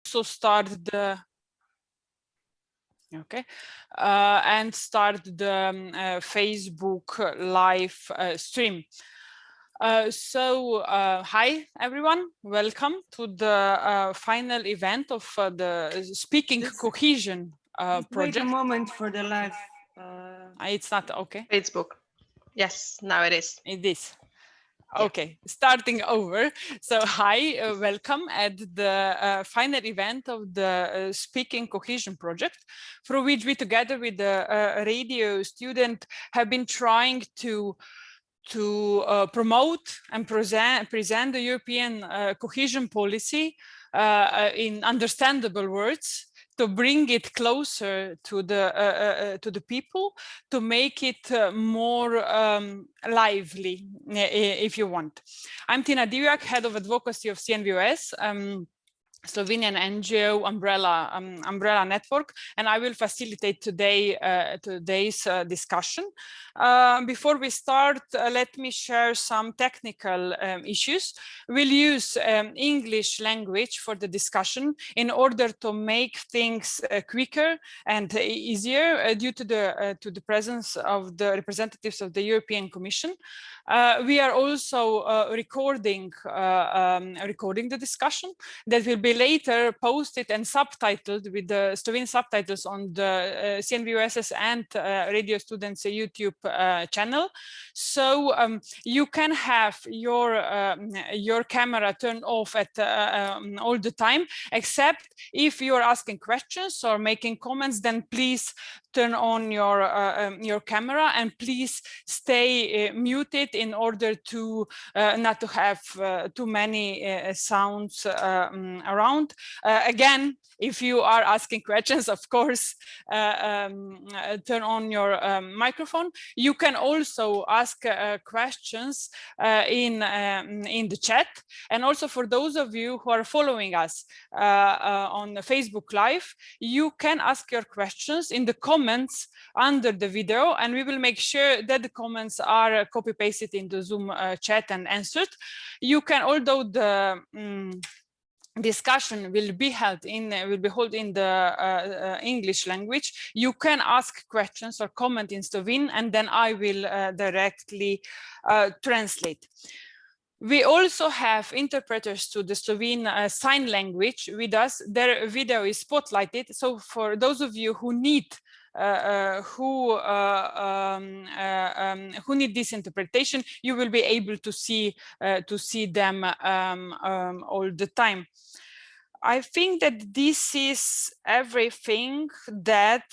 also start the and start the Facebook live stream. Hi everyone, welcome to the final event of the Speaking Cohesion project. Wait a moment for the live. It's not okay. Facebook. Yes, now it is. It is. Okay, starting over. So hi, welcome at the final event of the Speaking Cohesion project, for which we together with the Radio Student have been trying to promote and present the European cohesion policy in understandable words, to bring it closer to the people, to make it more lively, if you want. I'm Tina Divjak, head of advocacy of CNVOS, Slovenian NGO umbrella network, and I will facilitate today's discussion. Before we start, let me share some technical issues. We'll use English language for the discussion in order to make things quicker and easier due to the presence of the representatives of the European Commission. We are also recording the discussion that will be later posted and subtitled with the Slovenian subtitles on the CNVOS and Radio Student's YouTube channel. So you can have your camera turned off at all the time, except if you are asking questions or making comments, then please turn on your camera, and please stay muted in order to not to have too many sounds around. Again, if you are asking questions, of course, turn on your microphone. You can also ask questions in the chat, and also for those of you who are following us on Facebook Live, you can ask your questions in the comments under the video, and we will make sure that the comments are copy pasted into Zoom chat and answered. You can, although the discussion will be held in the English language, you can ask questions or comment in Slovene, and then I will directly translate. We also have interpreters to the Slovene sign language with us. Their video is spotlighted, so for those of you who need need this interpretation, you will be able to see them all the time. I think that this is everything that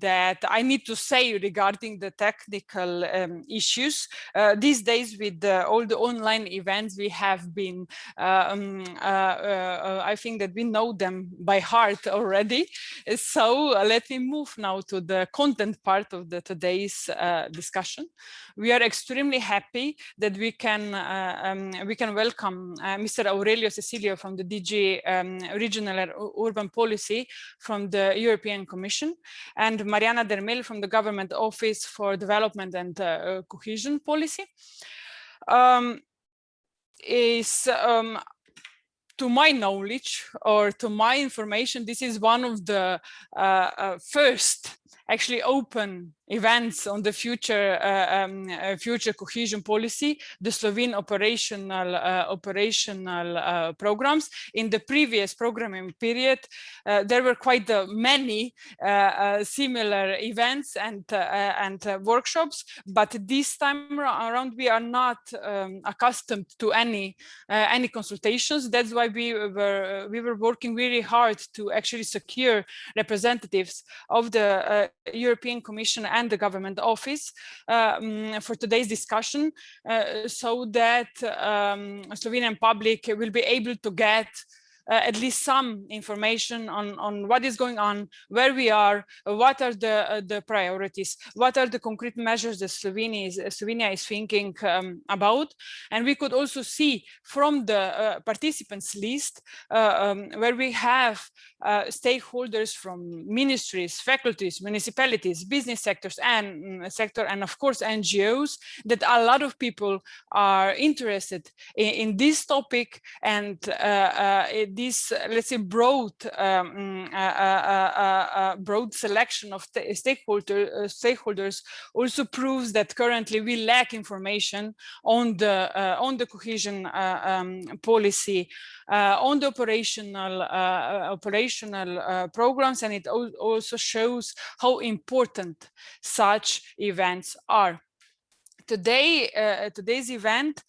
that I need to say regarding the technical issues. These days, with all the online events, we have been, I think that we know them by heart already. So let me move now to the content part of today's discussion. We are extremely happy that we can welcome Mr. Aurelio Cecilio from the DG Regional and Urban Policy from the European Commission, and Mariana Dermel from the Government Office for Development and Cohesion Policy. To my knowledge, or to my information, this is one of the first actually open events on the future cohesion policy, the Slovene operational programs. In the previous programming period, there were quite many similar events and workshops, but this time around we are not accustomed to any consultations. That's why we were working really hard to actually secure representatives of the European Commission and the Government Office for today's discussion, so that Slovenian public will be able to get at least some information on what is going on, where we are, what are the priorities, what are the concrete measures that Slovenia is thinking about. And we could also see from the participants list where we have stakeholders from ministries, faculties, municipalities, business sectors, and of course NGOs, that a lot of people are interested in this topic, and this let's say broad broad selection of stakeholders also proves that currently we lack information on the cohesion policy, on the operational programs, and it also shows how important such events are. Today's event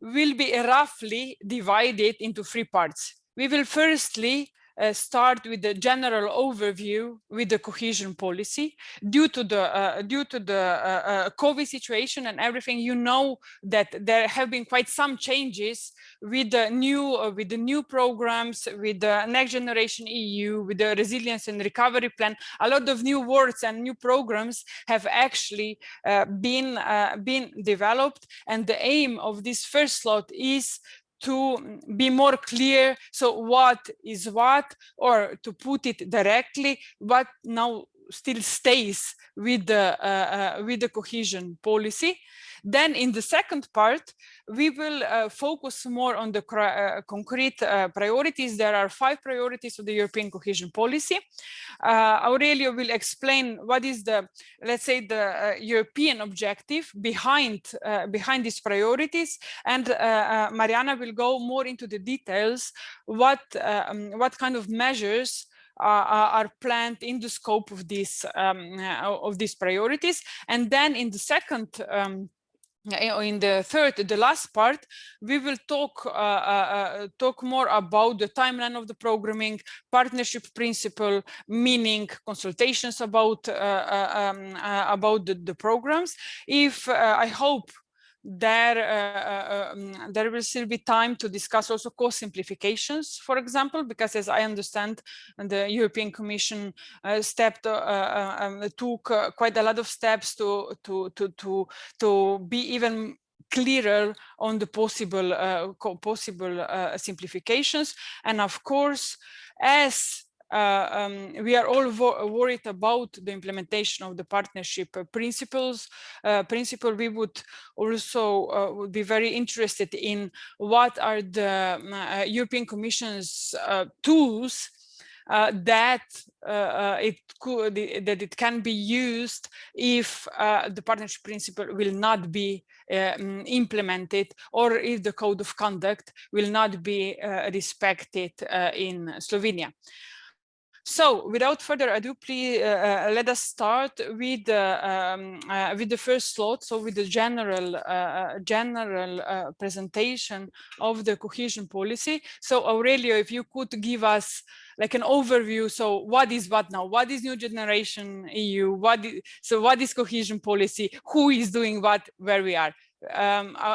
will be roughly divided into 3 parts. We will firstly start with the general overview with the cohesion policy. Due to the COVID situation and everything, you know that there have been quite some changes with the new programs, with the Next Generation EU, with the Resilience and Recovery Plan. A lot of new words and new programs have actually been developed, and the aim of this first slot is to be more clear, so what is what, or to put it directly, what now still stays with the cohesion policy. Then in the second part, we will focus more on the concrete priorities. There are 5 priorities of the European cohesion policy. Aurelio will explain what is the, let's say, the European objective behind these priorities, and Mariana will go more into the details, what kind of measures are planned in the scope of these priorities. And then in the second in the last part, we will talk more about the timeline of the programming, partnership principle, meaning consultations about the programs. I hope there will still be time to discuss also cost simplifications, for example, because as I understand, the European Commission took quite a lot of steps to be even clearer on the possible simplifications. And of course, as we are all worried about the implementation of the partnership principle. We would also be very interested in what are the European Commission's tools that it can be used if the partnership principle will not be implemented, or if the code of conduct will not be respected in Slovenia. So, without further ado, please let us start with the first slot. So, with the general presentation of the cohesion policy. So, Aurelio, if you could give us like an overview. So, what is what now? What is New Generation EU? What is cohesion policy? Who is doing what? Where we are?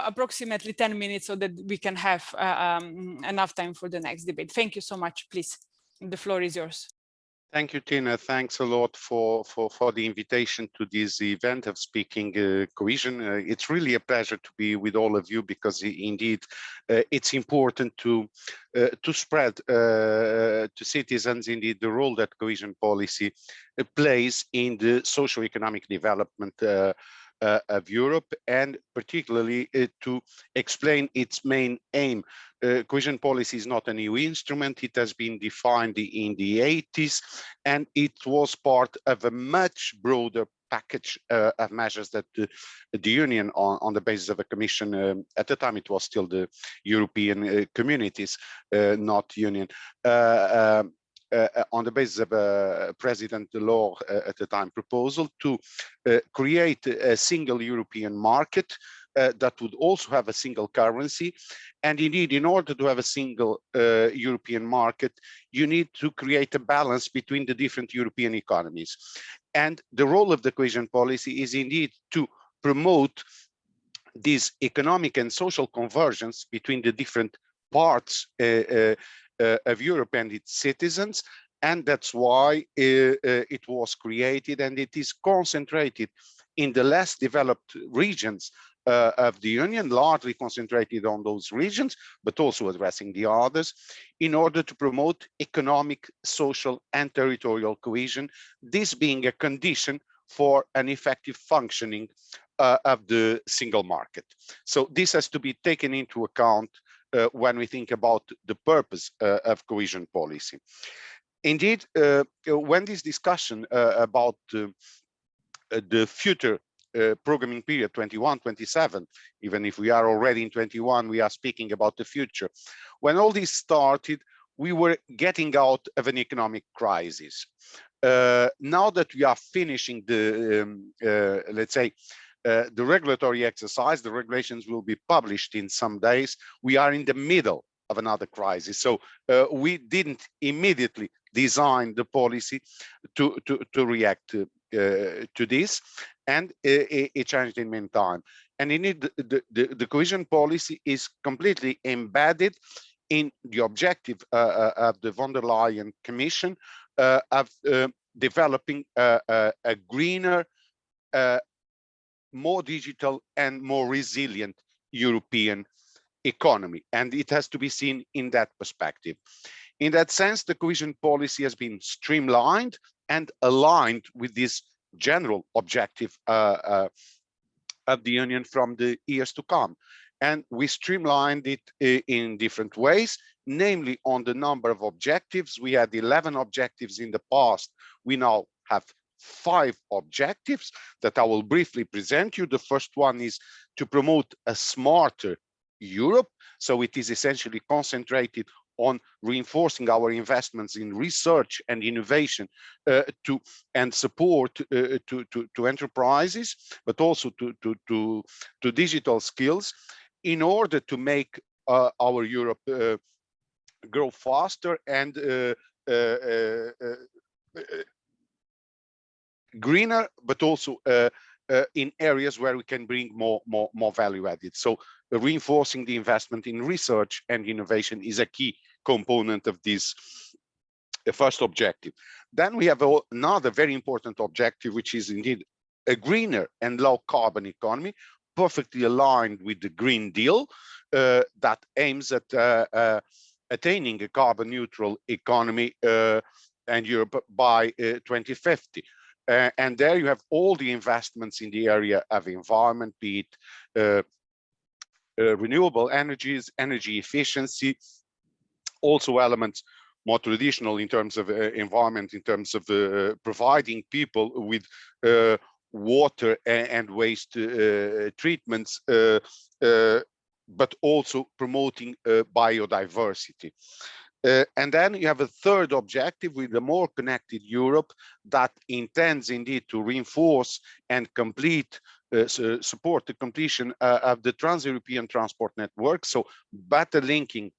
Approximately 10 minutes, so that we can have enough time for the next debate. Thank you so much. Please, the floor is yours. Thank you, Tina. Thanks a lot for the invitation to this event of speaking cohesion. It's really a pleasure to be with all of you, because indeed it's important to spread to citizens indeed the role that cohesion policy plays in the socio-economic development of Europe, and particularly to explain its main aim. Cohesion policy is not a new instrument. It has been defined in the 80s, and it was part of a much broader package of measures that the Union, on the basis of a commission, at the time it was still the European communities, not Union, on the basis of President Delors at the time proposal to create a single European market that would also have a single currency. And indeed, in order to have a single European market, you need to create a balance between the different European economies. And the role of the cohesion policy is indeed to promote this economic and social convergence between the different parts of Europe and its citizens. And that's why it was created, and it is concentrated in the less developed regions of the Union, largely concentrated on those regions, but also addressing the others, in order to promote economic, social, and territorial cohesion, this being a condition for an effective functioning of the single market. So this has to be taken into account when we think about the purpose of cohesion policy. Indeed, when this discussion about the future programming period 21-27, even if we are already in 21, we are speaking about the future. When all this started, we were getting out of an economic crisis. Now that we are finishing the, let's say, the regulatory exercise, the regulations will be published in some days. We are in the middle of another crisis. So we didn't immediately design the policy to react to this, and it changed in meantime. And indeed, the cohesion policy is completely embedded in the objective of the von der Leyen Commission of developing a greener, more digital and more resilient European economy. And it has to be seen in that perspective. In that sense, the cohesion policy has been streamlined and aligned with this general objective of the Union from the years to come. And we streamlined it in different ways, namely on the number of objectives. We had 11 objectives in the past. We now have 5 objectives that I will briefly present you. The first one is to promote a smarter Europe. So it is essentially concentrated on reinforcing our investments in research and innovation and support to enterprises, but also to digital skills, in order to make our Europe grow faster and greener, but also in areas where we can bring more value added. So reinforcing the investment in research and innovation is a key component of this first objective. Then we have another very important objective, which is indeed a greener and low carbon economy, perfectly aligned with the Green Deal that aims at attaining a carbon neutral economy and Europe by 2050. And there you have all the investments in the area of environment, be it renewable energies, energy efficiency, also elements more traditional in terms of environment, in terms of providing people with water and waste treatments, but also promoting biodiversity. And then you have a third objective with a more connected Europe that intends indeed to reinforce and complete, support the completion of the trans-European transport network, so better linking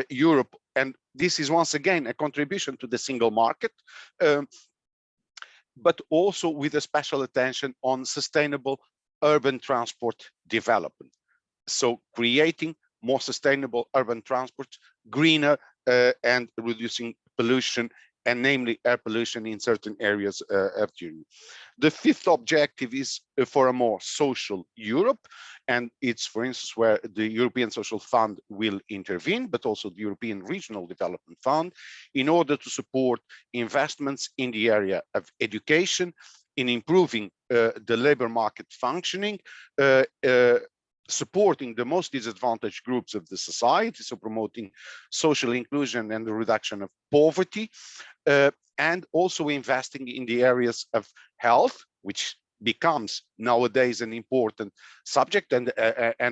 Europe. And this is once again a contribution to the single market, but also with a special attention on sustainable urban transport development. So creating more sustainable urban transport, greener, and reducing pollution, and namely air pollution in certain areas of the Union. The fifth objective is for a more social Europe, and it's, for instance, where the European Social Fund will intervene, but also the European Regional Development Fund, in order to support investments in the area of education, in improving the labor market functioning, supporting the most disadvantaged groups of the society, so promoting social inclusion and the reduction of poverty, and also investing in the areas of health, which becomes nowadays an important subject and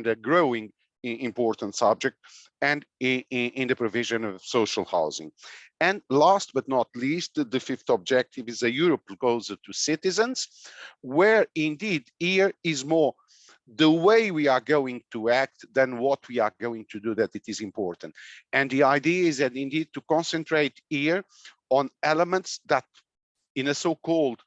a growing important subject, and in the provision of social housing. And last but not least, the fifth objective is a Europe closer to citizens, where indeed here is more the way we are going to act than what we are going to do, that it is important. And the idea is that indeed to concentrate here on elements that in a so-called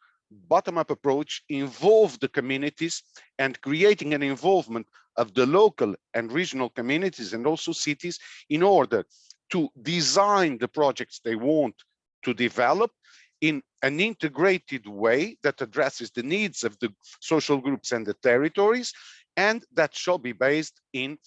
bottom-up approach involve the communities, and creating an involvement of the local and regional communities and also cities in order to design the projects they want to develop in an integrated way that addresses the needs of the social groups and the territories, and that shall be based in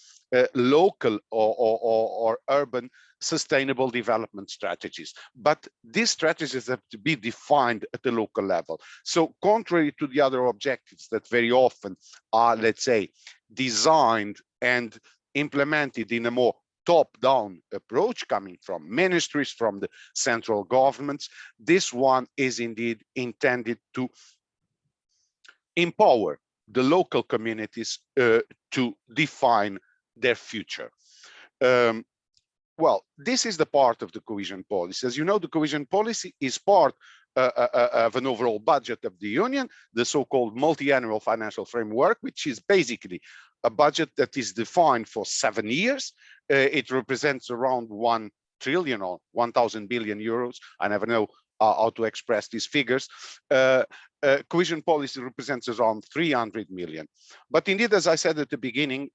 local or urban sustainable development strategies. But these strategies have to be defined at the local level. So contrary to the other objectives that very often are, let's say, designed and implemented in a more top-down approach coming from ministries, from the central governments. This one is indeed intended to empower the local communities to define their future. Well, this is the part of the cohesion policy. As you know, the cohesion policy is part of an overall budget of the Union, the so-called multi-annual financial framework, which is basically a budget that is defined for 7 years. It represents around 1 trillion or 1,000 billion euros. I never know how to express these figures. Cohesion policy represents around 300 million. But indeed, as I said at the beginning,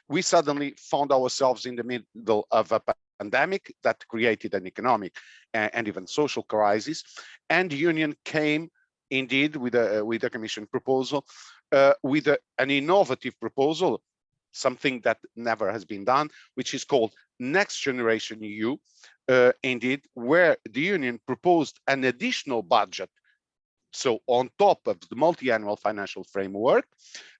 we suddenly found ourselves in the middle of a pandemic that created an economic and even social crisis. And the Union came indeed with a Commission proposal, with an innovative proposal, something that never has been done, which is called Next Generation EU, indeed, where the Union proposed an additional budget. So on top of the multi-annual financial framework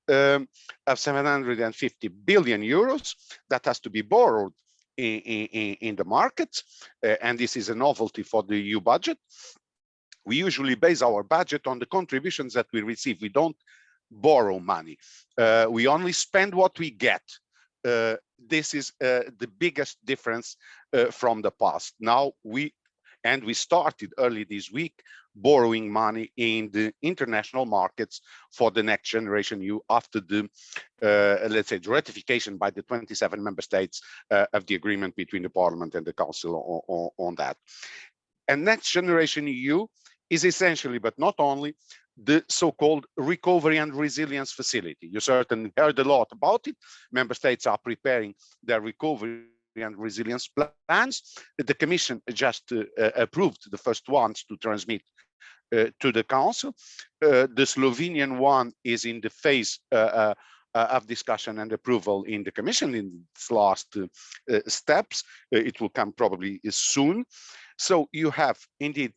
of 750 billion euros that has to be borrowed in the markets. And this is a novelty for the EU budget. We usually base our budget on the contributions that we receive. We don't borrow money. We only spend what we get. This is the biggest difference from the past. Now we started early this week borrowing money in the international markets for the Next Generation EU after the, let's say, the ratification by the 27 member states of the agreement between the Parliament and the Council on that. And Next Generation EU is essentially, but not only, the so-called Recovery and Resilience Facility. You certainly heard a lot about it. Member states are preparing their recovery and resilience plans. The Commission just approved the first ones to transmit to the Council. The Slovenian one is in the phase of discussion and approval in the Commission in its last steps. It will come probably soon. So you have indeed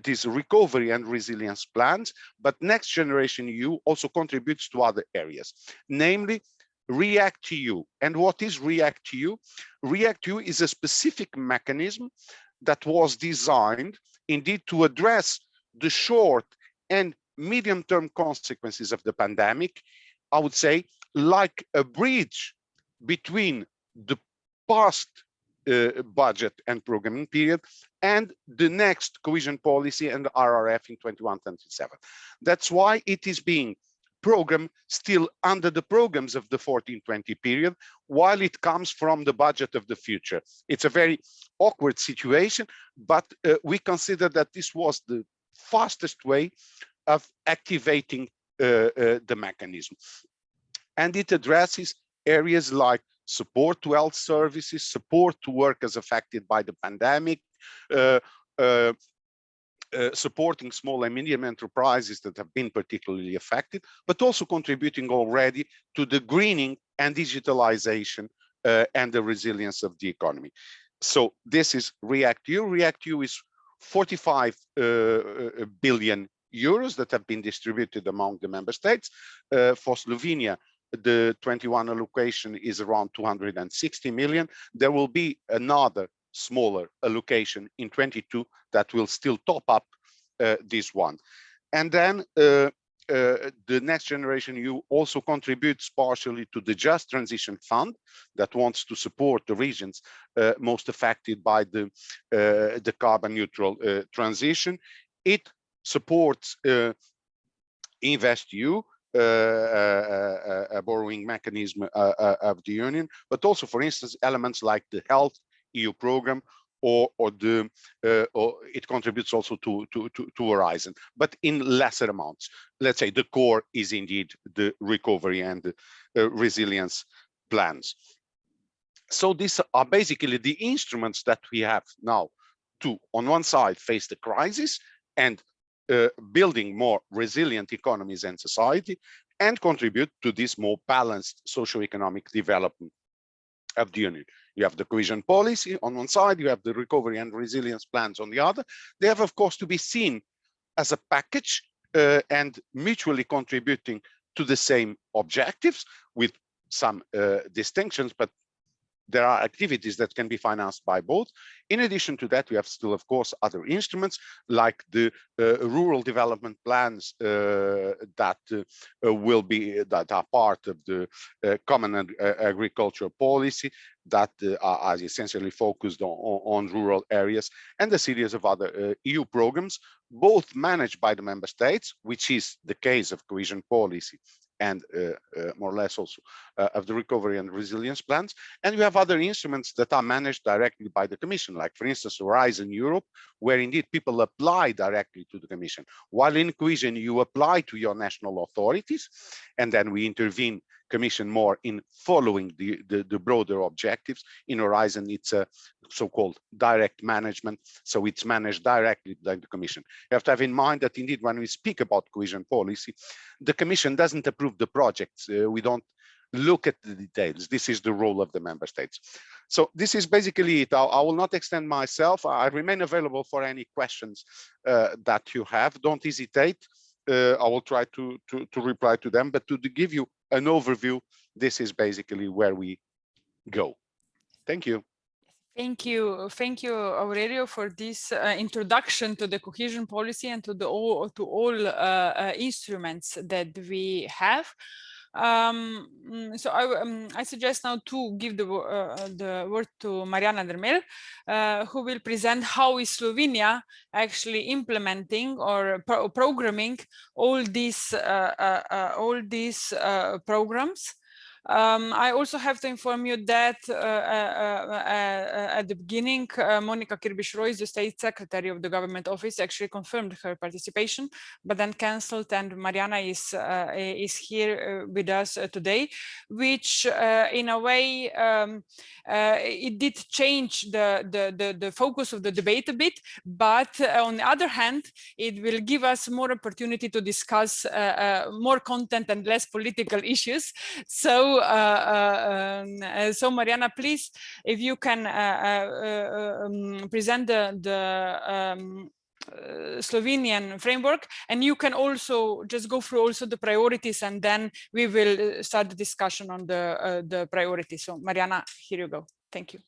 these recovery and resilience plans, but Next Generation EU also contributes to other areas, namely REACT-EU. And what is REACT-EU? REACT-EU is a specific mechanism that was designed indeed to address the short and medium-term consequences of the pandemic. I would say like a bridge between the past budget and programming period and the next cohesion policy and the RRF in 21-27. That's why it is being programmed still under the programs of the 14-20 period, while it comes from the budget of the future. It's a very awkward situation, but we consider that this was the fastest way of activating the mechanism. And it addresses areas like support to health services, support to workers affected by the pandemic, supporting small and medium enterprises that have been particularly affected, but also contributing already to the greening and digitalization and the resilience of the economy. So this is REACT-EU. REACT-EU is 45 billion euros that have been distributed among the member states. For Slovenia, the 21 allocation is around 260 million. There will be another smaller allocation in 22 that will still top up this one. And then the Next Generation EU also contributes partially to the Just Transition Fund that wants to support the regions most affected by the carbon neutral transition. It supports InvestEU, a borrowing mechanism of the Union, but also, for instance, elements like the Health EU program, or it contributes also to Horizon, but in lesser amounts. Let's say the core is indeed the recovery and the resilience plans. So these are basically the instruments that we have now to, on one side, face the crisis and building more resilient economies and society, and contribute to this more balanced socio-economic development of the Union. You have the cohesion policy on one side, you have the recovery and resilience plans on the other. They have, of course, to be seen as a package and mutually contributing to the same objectives with some distinctions, but there are activities that can be financed by both. In addition to that, we have still, of course, other instruments like the rural development plans that are part of the common agricultural policy that are essentially focused on rural areas, and a series of other EU programs, both managed by the member states, which is the case of cohesion policy and more or less also of the recovery and resilience plans. And we have other instruments that are managed directly by the Commission, like for instance, Horizon Europe, where indeed people apply directly to the Commission. While in cohesion, you apply to your national authorities, and then we intervene Commission more in following the broader objectives. In Horizon, it's a so-called direct management, so it's managed directly by the Commission. You have to have in mind that indeed when we speak about cohesion policy, the Commission doesn't approve the projects. We don't look at the details. This is the role of the member states. So this is basically it. I will not extend myself. I remain available for any questions that you have. Don't hesitate. I will try to reply to them, but to give you an overview, this is basically where we go. Thank you. Thank you, Aurelio, for this introduction to the cohesion policy and to all instruments that we have. So I suggest now to give the word to Mariana Dermel, who will present how is Slovenia actually implementing or programming all these programs. I also have to inform you that at the beginning, Monika Kirbiš Rojs, the State Secretary of the Government Office, actually confirmed her participation, but then cancelled, and Mariana is here with us today, which in a way it did change the focus of the debate a bit, but on the other hand, it will give us more opportunity to discuss more content and less political issues. So Mariana, please, if you can present the Slovenian framework, and you can also just go through also the priorities, and then we will start the discussion on the priorities. So Mariana, here you go. Thank you.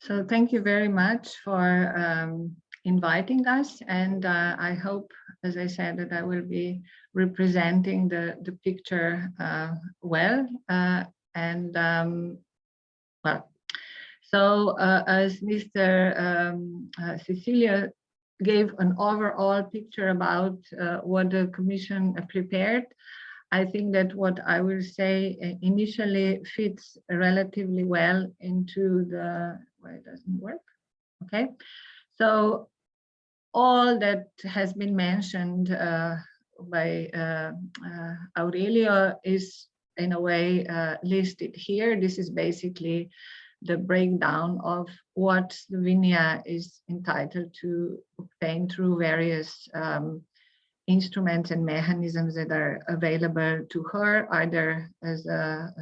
So thank you very much for inviting us, and I hope, as I said, that I will be representing the picture well. So as Mr. Cecilio gave an overall picture about what the Commission prepared, I think that what I will say initially fits relatively well into the, well, it doesn't work. Okay, so all that has been mentioned by Aurelio is in a way listed here. This is basically the breakdown of what Slovenia is entitled to obtain through various instruments and mechanisms that are available to her, either as a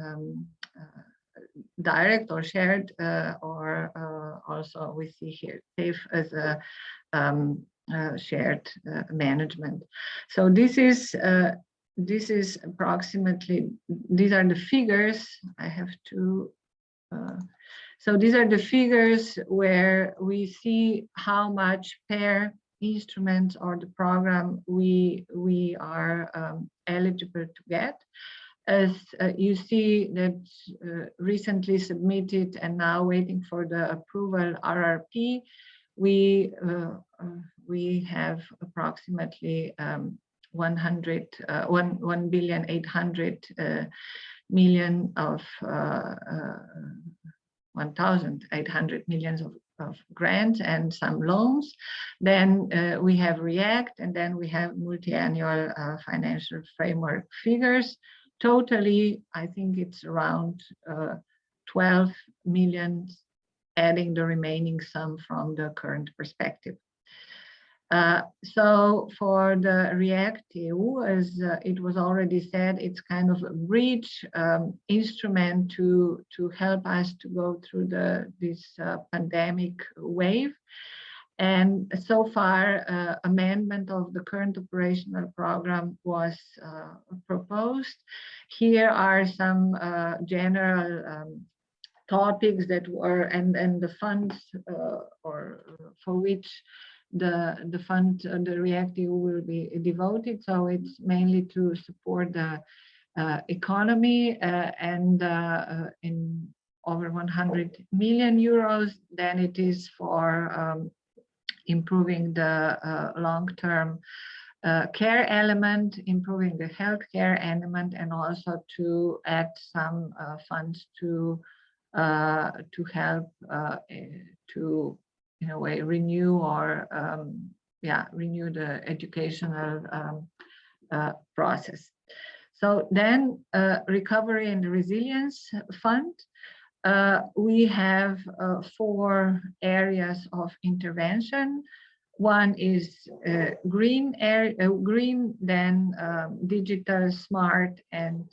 direct or shared, or also we see here TAFE as a shared management. So this is approximately, these are the figures. I have to, so these are the figures where we see how much per instrument or the program we are eligible to get. As you see that recently submitted and now waiting for the approval RRP, we have approximately 1,800,000,000 of 1,800 million of grants and some loans. Then we have REACT, and then we have multi-annual financial framework figures. Totally, I think it's around 12 million, adding the remaining sum from the current perspective. So for the REACT-EU, as it was already said, it's kind of a bridge instrument to help us to go through this pandemic wave. And so far, amendment of the current operational program was proposed. Here are some general topics that were, and the funds or for which the fund, the reactive will be devoted. So it's mainly to support the economy and in over 100 million euros. Then it is for improving the long-term care element, improving the healthcare element, and also to add some funds to help to, in a way, renew or renew the educational process. So then recovery and resilience fund. We have 4 areas of intervention. One is green, then digital, smart, and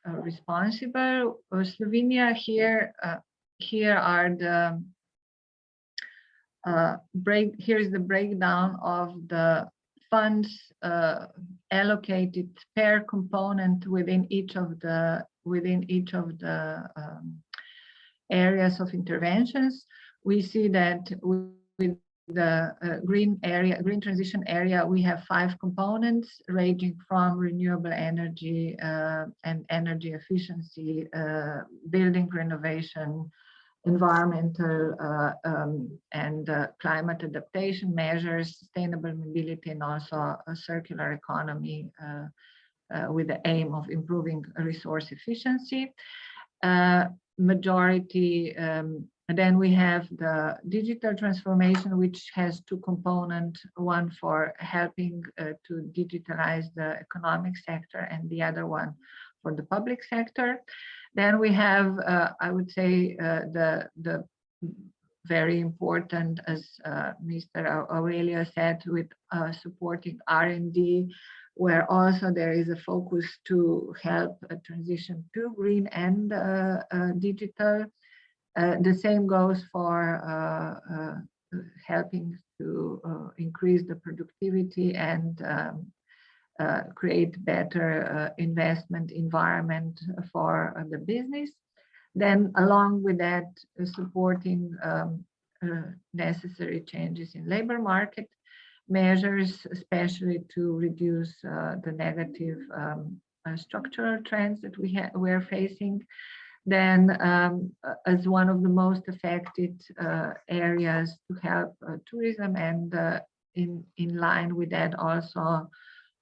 responsible. Slovenia here are the here's the breakdown of the funds allocated per component within each of the areas of interventions. We see that with the green transition area, we have 5 components ranging from renewable energy and energy efficiency, building renovation, environmental and climate adaptation measures, sustainable mobility, and also a circular economy with the aim of improving resource efficiency. Majority, and then we have the digital transformation, which has 2 components, one for helping to digitalize the economic sector and the other one for the public sector. Then we have, I would say, the very important, as Mr. Aurelio said, with supporting R&D, where also there is a focus to help a transition to green and digital. The same goes for helping to increase the productivity and create better investment environment for the business. Then along with that, supporting necessary changes in labor market measures, especially to reduce the negative structural trends that we're facing. Then as one of the most affected areas, to help tourism, and in line with that also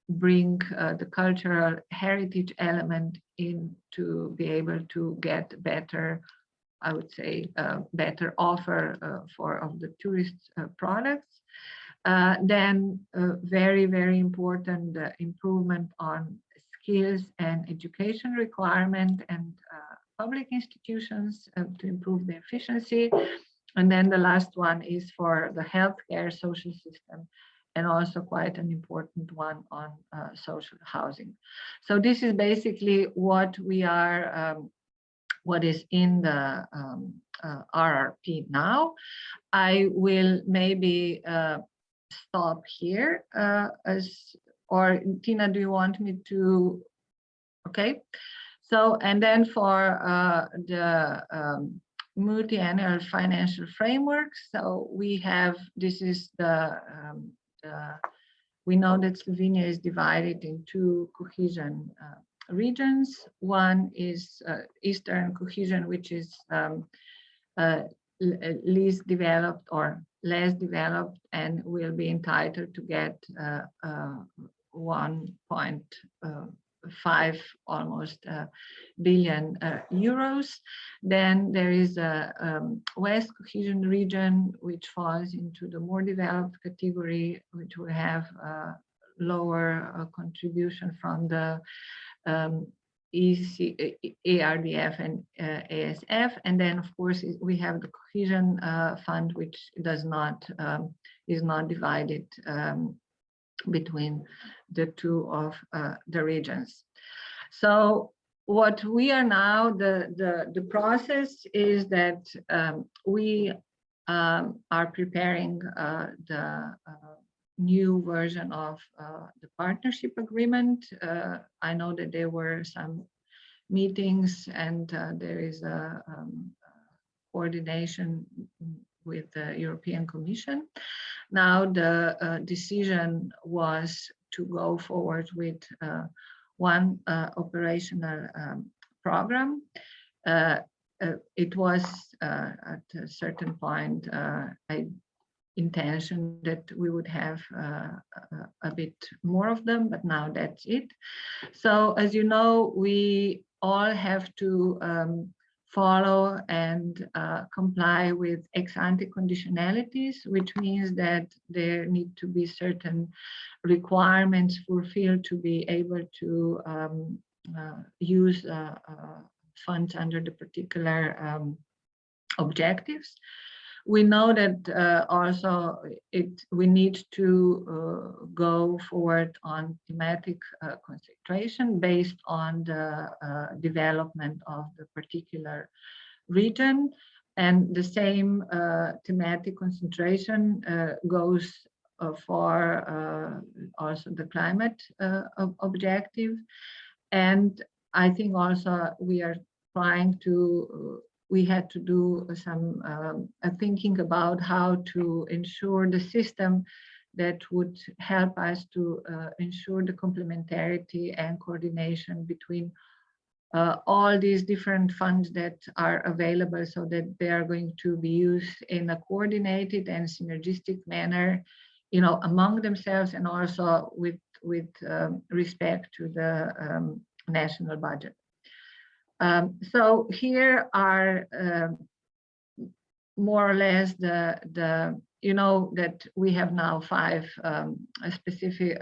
bring the cultural heritage element in to be able to get better, I would say, better offer of the tourist products. Then very, very important improvement on skills and education requirement and public institutions to improve the efficiency. And then the last one is for the healthcare social system, and also quite an important one on social housing. So this is basically what we are, what is in the RRP now. I will maybe stop here or Tina, do you want me to? Okay. So, and then for the multi-annual financial framework, so we have, this is we know that Slovenia is divided in 2 cohesion regions. One is Eastern cohesion, which is least developed or less developed, and will be entitled to get 1.5 almost billion euros. Then there is a West cohesion region, which falls into the more developed category, which will have lower contribution from the ARDF and ASF. And then of course we have the cohesion fund, which does not is not divided between the 2 of the regions. So what we are now, the process is that we are preparing the new version of the partnership agreement. I know that there were some meetings and there is a coordination with the European Commission. Now the decision was to go forward with one operational program. It was at a certain point intention that we would have a bit more of them, but now that's it. So as you know, we all have to follow and comply with ex-ante conditionalities, which means that there need to be certain requirements fulfilled to be able to use funds under the particular objectives. We know that also we need to go forward on thematic concentration based on the development of the particular region, and the same thematic concentration goes for also the climate objective. And I think also we are trying to we had to do some thinking about how to ensure the system that would help us to ensure the complementarity and coordination between all these different funds that are available, so that they are going to be used in a coordinated and synergistic manner, you know, among themselves, and also with respect to the national budget. So here are more or less the you know that we have now 5 specific,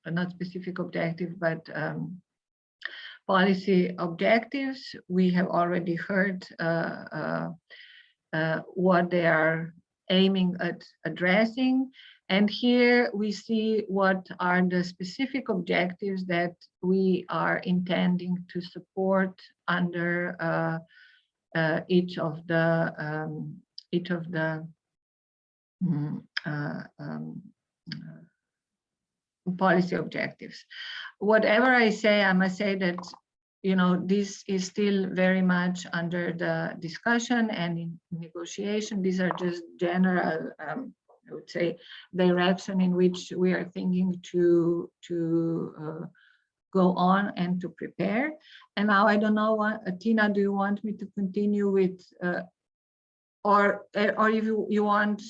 not specific objective, but policy objectives. We have already heard what they are aiming at addressing. And here we see what are the specific objectives that we are intending to support under each of the policy objectives. Whatever I say, I must say that, you know, this is still very much under the discussion and in negotiation. These are just general I would say direction in which we are thinking to go on and to prepare. And now I don't know, Tina, do you want me to continue with, or if you want,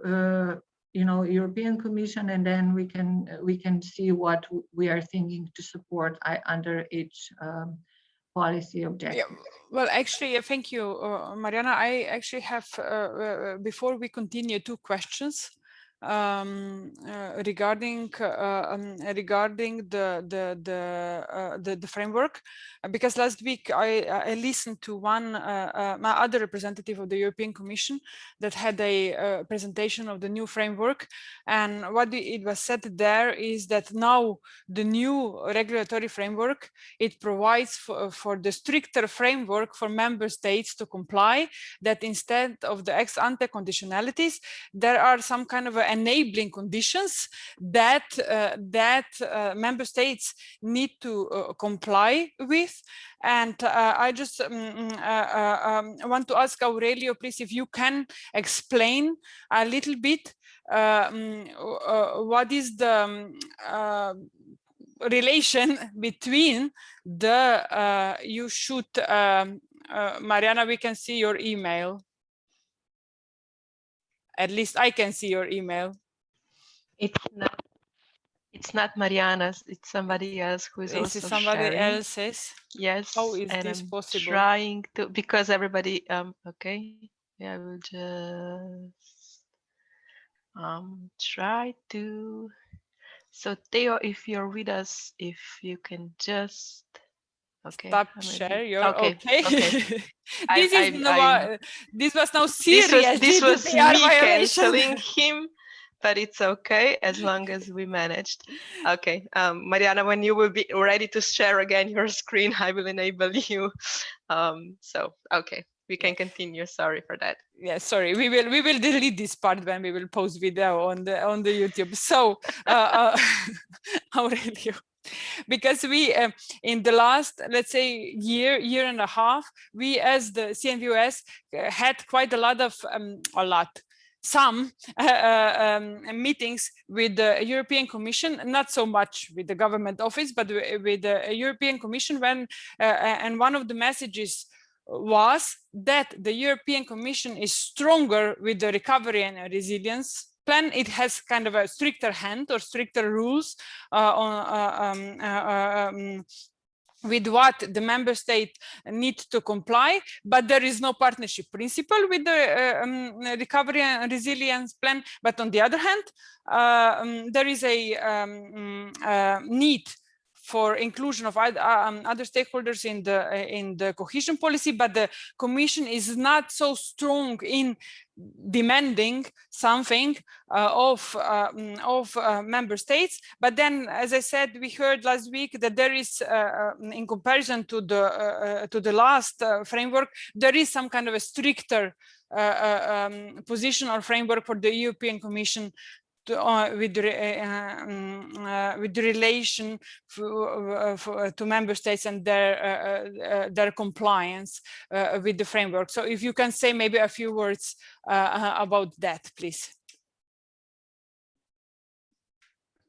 you know, European Commission, and then we can see what we are thinking to support under each policy objective. Yeah. Well, actually, thank you, Mariana. I actually have, before we continue, 2 questions regarding the framework, because last week I listened to my other representative of the European Commission that had a presentation of the new framework, and what it was said there is that now the new regulatory framework, it provides for the stricter framework for member states to comply, that instead of the ex-ante conditionalities, there are some kind of enabling conditions that member states need to comply with. And I just want to ask Aurelio, please, if you can explain a little bit what is the relation between the you should Mariana, we can see your email. At least I can see your email. It's not Mariana's, it's somebody else who is also somebody sharing. else's. Yes. How is and this I'm possible? Trying to, because everybody okay. Yeah, I will just try to. So Theo, if you're with us, if you can just stop share your okay. This was now serious. This was me canceling him, but it's okay as long as we managed. Okay, Mariana, when you will be ready to share again your screen, I will enable you. So okay, We can continue. Sorry for that. Yeah, sorry. We will delete this part when we will post video on the YouTube. So, Aurelio, because we in the last, let's say, year and a half, we as the CNVOS had quite a lot of some meetings with the European Commission, not so much with the government office, but with the European Commission, when and one of the messages was that the European Commission is stronger with the recovery and resilience plan. It has kind of a stricter hand or stricter rules with what the member state need to comply, but there is no partnership principle with the recovery and resilience plan. But on the other hand, there is a need for inclusion of other stakeholders in the cohesion policy, but the Commission is not so strong in demanding something of member states. But then, as I said, we heard last week that there is, in comparison to the last framework, there is some kind of a stricter position or framework for the European Commission with the relation to member states and their compliance with the framework. So if you can say maybe a few words about that, please.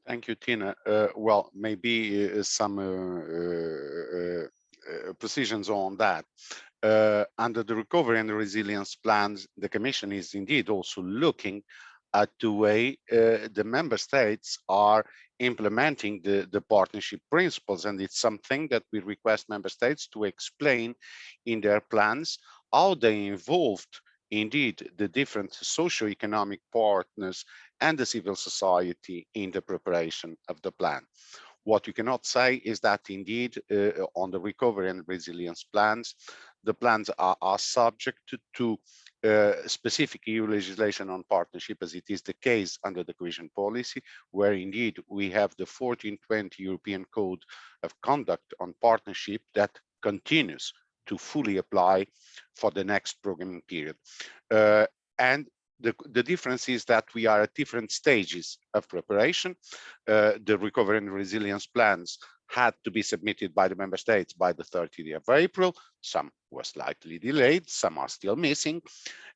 Thank you, Tina. Well, maybe some precisions on that. Under the recovery and the resilience plans, the Commission is indeed also looking at the way the member states are implementing the partnership principles, and it's something that we request member states to explain in their plans how they involved indeed the different socio-economic partners and the civil society in the preparation of the plan. What you cannot say is that indeed on the recovery and resilience plans, the plans are subject to specific EU legislation on partnership, as it is the case under the cohesion policy, where indeed we have the 1420 European Code of Conduct on partnership that continues to fully apply for the next programming period. And the difference is that we are at different stages of preparation. The recovery and resilience plans had to be submitted by the member states by the 30th of April. Some were slightly delayed, some are still missing.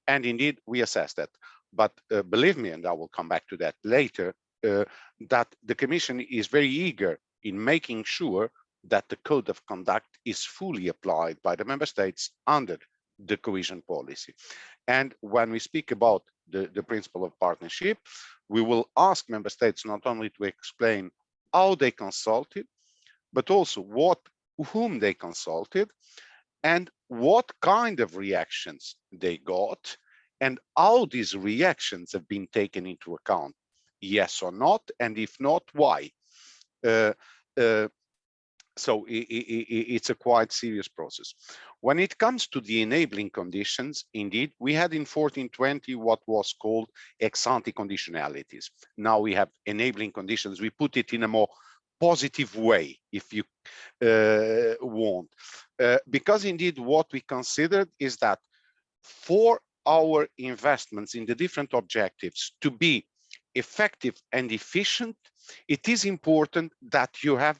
And indeed, we assess that. But believe me, and I will come back to that later, that the Commission is very eager in making sure that the code of conduct is fully applied by the member states under the cohesion policy. And when we speak about the principle of partnership, we will ask member states not only to explain how they consulted, but also whom they consulted and what kind of reactions they got and how these reactions have been taken into account, yes or not, and if not, why. So it's a quite serious process. When it comes to the enabling conditions, indeed, we had in 1420 what was called ex-ante conditionalities. Now we have enabling conditions. We put it in a more positive way, if you want. Because indeed, what we considered is that for our investments in the different objectives to be effective and efficient, it is important that you have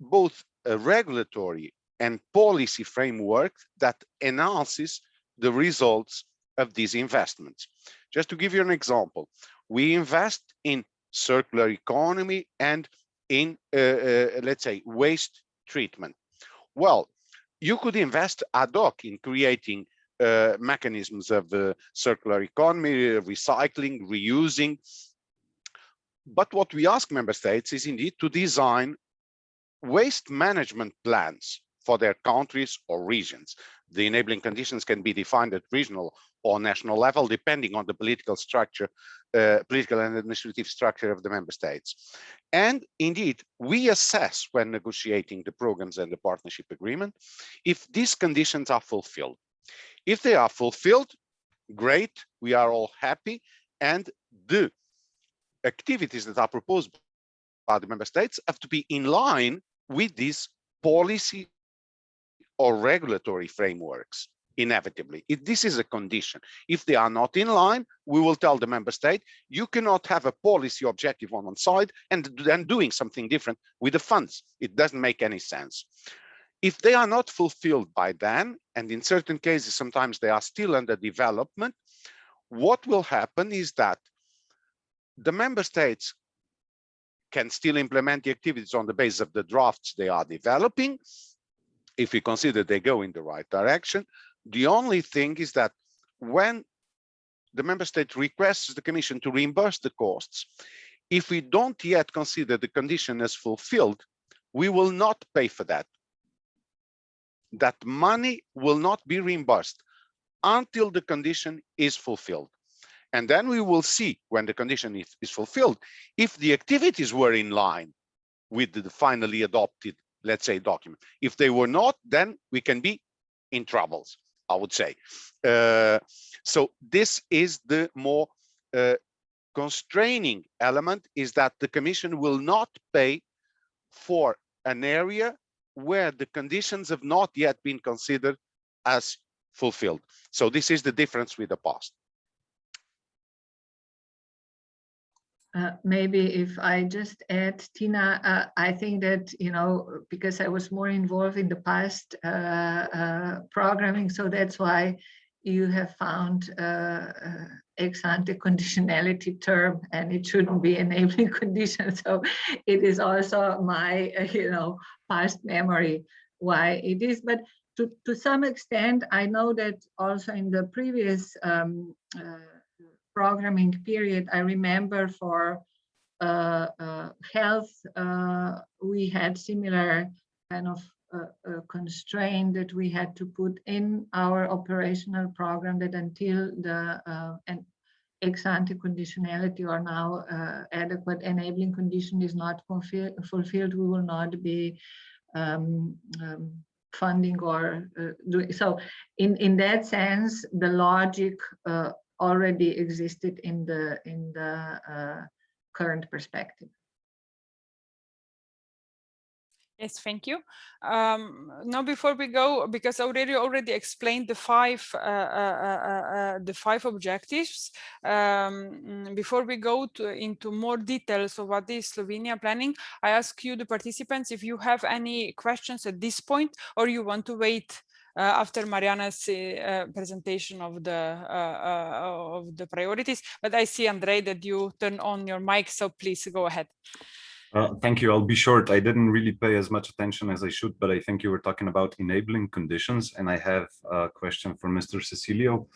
both a regulatory and policy framework that enhances the results of these investments. Just to give you an example, we invest in circular economy and in, let's say, waste treatment. Well, you could invest ad hoc in creating mechanisms of circular economy, recycling, reusing. But what we ask member states is indeed to design waste management plans for their countries or regions. The enabling conditions can be defined at regional or national level, depending on the political structure, political and administrative structure of the member states. And indeed, we assess when negotiating the programs and the partnership agreement, if these conditions are fulfilled. If they are fulfilled, great, we are all happy, and the activities that are proposed by the member states have to be in line with these policy or regulatory frameworks. inevitably. This is a condition. If they are not in line, we will tell the member state, you cannot have a policy objective on one side and then doing something different with the funds. It doesn't make any sense. If they are not fulfilled by then, and in certain cases, sometimes they are still under development, what will happen is that the member states can still implement the activities on the basis of the drafts they are developing, if we consider they go in the right direction. The only thing is that when the member state requests the Commission to reimburse the costs, if we don't yet consider the condition as fulfilled, we will not pay for that. That money will not be reimbursed until the condition is fulfilled. And then we will see, when the condition is fulfilled, if the activities were in line with the finally adopted, let's say, document. If they were not, then we can be in troubles, I would say. So this is the more constraining element, is that the Commission will not pay for an area where the conditions have not yet been considered as fulfilled. So this is the difference with the past. Maybe if I just add, Tina, I think that, you know, because I was more involved in the past programming, so that's why you have found ex-ante conditionality term, and it shouldn't be enabling condition. So it is also my, you know, past memory why it is. But to some extent, I know that also in the previous programming period, I remember for health, we had similar kind of constraint that we had to put in our operational program, that until the ex-ante conditionality or now adequate enabling condition is not fulfilled, we will not be funding or doing. So in that sense, the logic already existed in the current perspective. Yes, thank you. Now, before we go, because Aurelio already explained the five objectives, before we go into more details of what is Slovenia planning, I ask you, the participants, if you have any questions at this point, or you want to wait after Mariana's presentation of the priorities. But I see, Andrei, that you turn on your mic, so please go ahead. Thank you. I'll be short. I didn't really pay as much attention as I should, but I think you were talking about enabling conditions, and I have a question for Mr. Cecilio.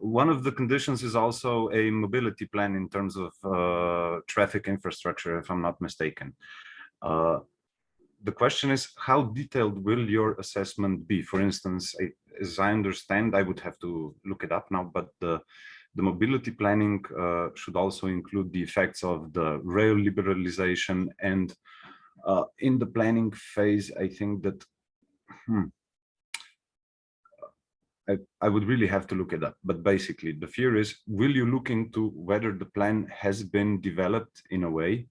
One of the conditions is also a mobility plan in terms of traffic infrastructure, if I'm not mistaken. The question is, how detailed will your assessment be? For instance, as I understand, I would have to look it up now, but the mobility planning should also include the effects of the rail liberalization. And in the planning phase, I think that I would really have to look it up. But basically, the fear is, will you look into whether the plan has been developed in a way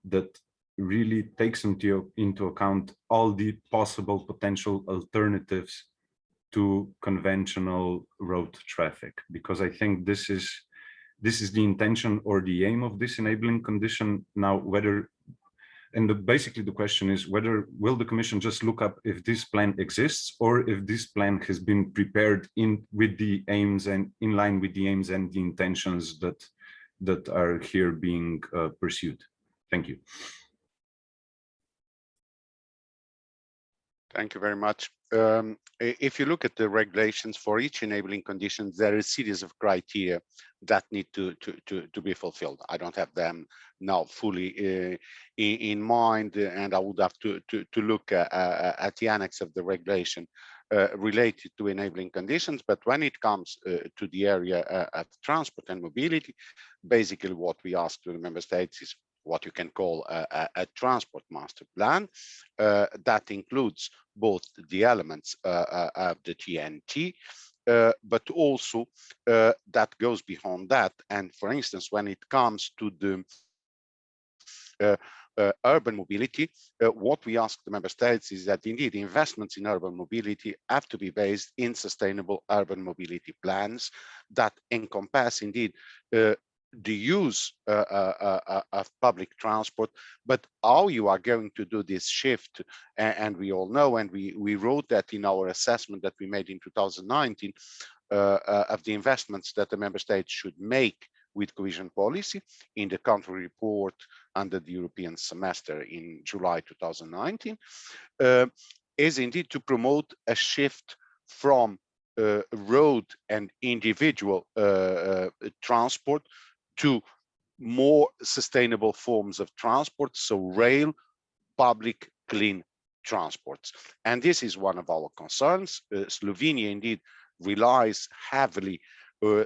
that really takes into account all the possible potential alternatives to conventional road traffic? Because I think this is the intention or the aim of this enabling condition. Now, whether, and basically the question is, whether will the Commission just look up if this plan exists, or if this plan has been prepared with the aims and in line with the aims and the intentions that are here being pursued. Thank you. Thank you very much. If you look at the regulations for each enabling condition, there are a series of criteria that need to be fulfilled. I don't have them now fully in mind, and I would have to look at the annex of the regulation related to enabling conditions. But when it comes to the area of transport and mobility, basically what we ask to the member states is what you can call a transport master plan that includes both the elements of the TNT, but also that goes beyond that. And for instance, when it comes to the urban mobility, what we ask the member states is that indeed investments in urban mobility have to be based in sustainable urban mobility plans that encompass indeed the use of public transport, but how you are going to do this shift, and we all know, and we wrote that in our assessment that we made in 2019 of the investments that the member states should make with cohesion policy in the country report under the European semester in July 2019, is indeed to promote a shift from road and individual transport to more sustainable forms of transport, so rail, public, clean transports. And this is one of our concerns. Slovenia indeed relies heavily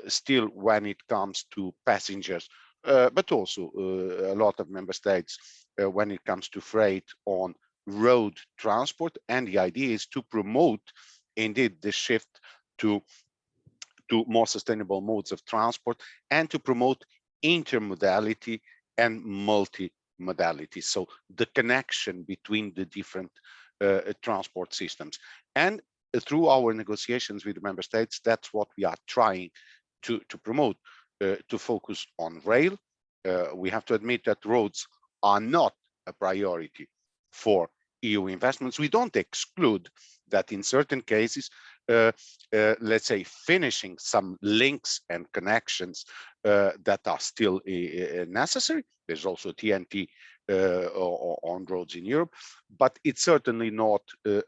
still when it comes to passengers, but also a lot of member states when it comes to freight on road transport. And the idea is to promote indeed the shift to more sustainable modes of transport and to promote intermodality and multimodality, so the connection between the different transport systems. And through our negotiations with the member states, that's what we are trying to promote, to focus on rail. We have to admit that roads are not a priority for EU investments. We don't exclude that in certain cases, let's say, finishing some links and connections that are still necessary. There's also TNT on roads in Europe, but it's certainly not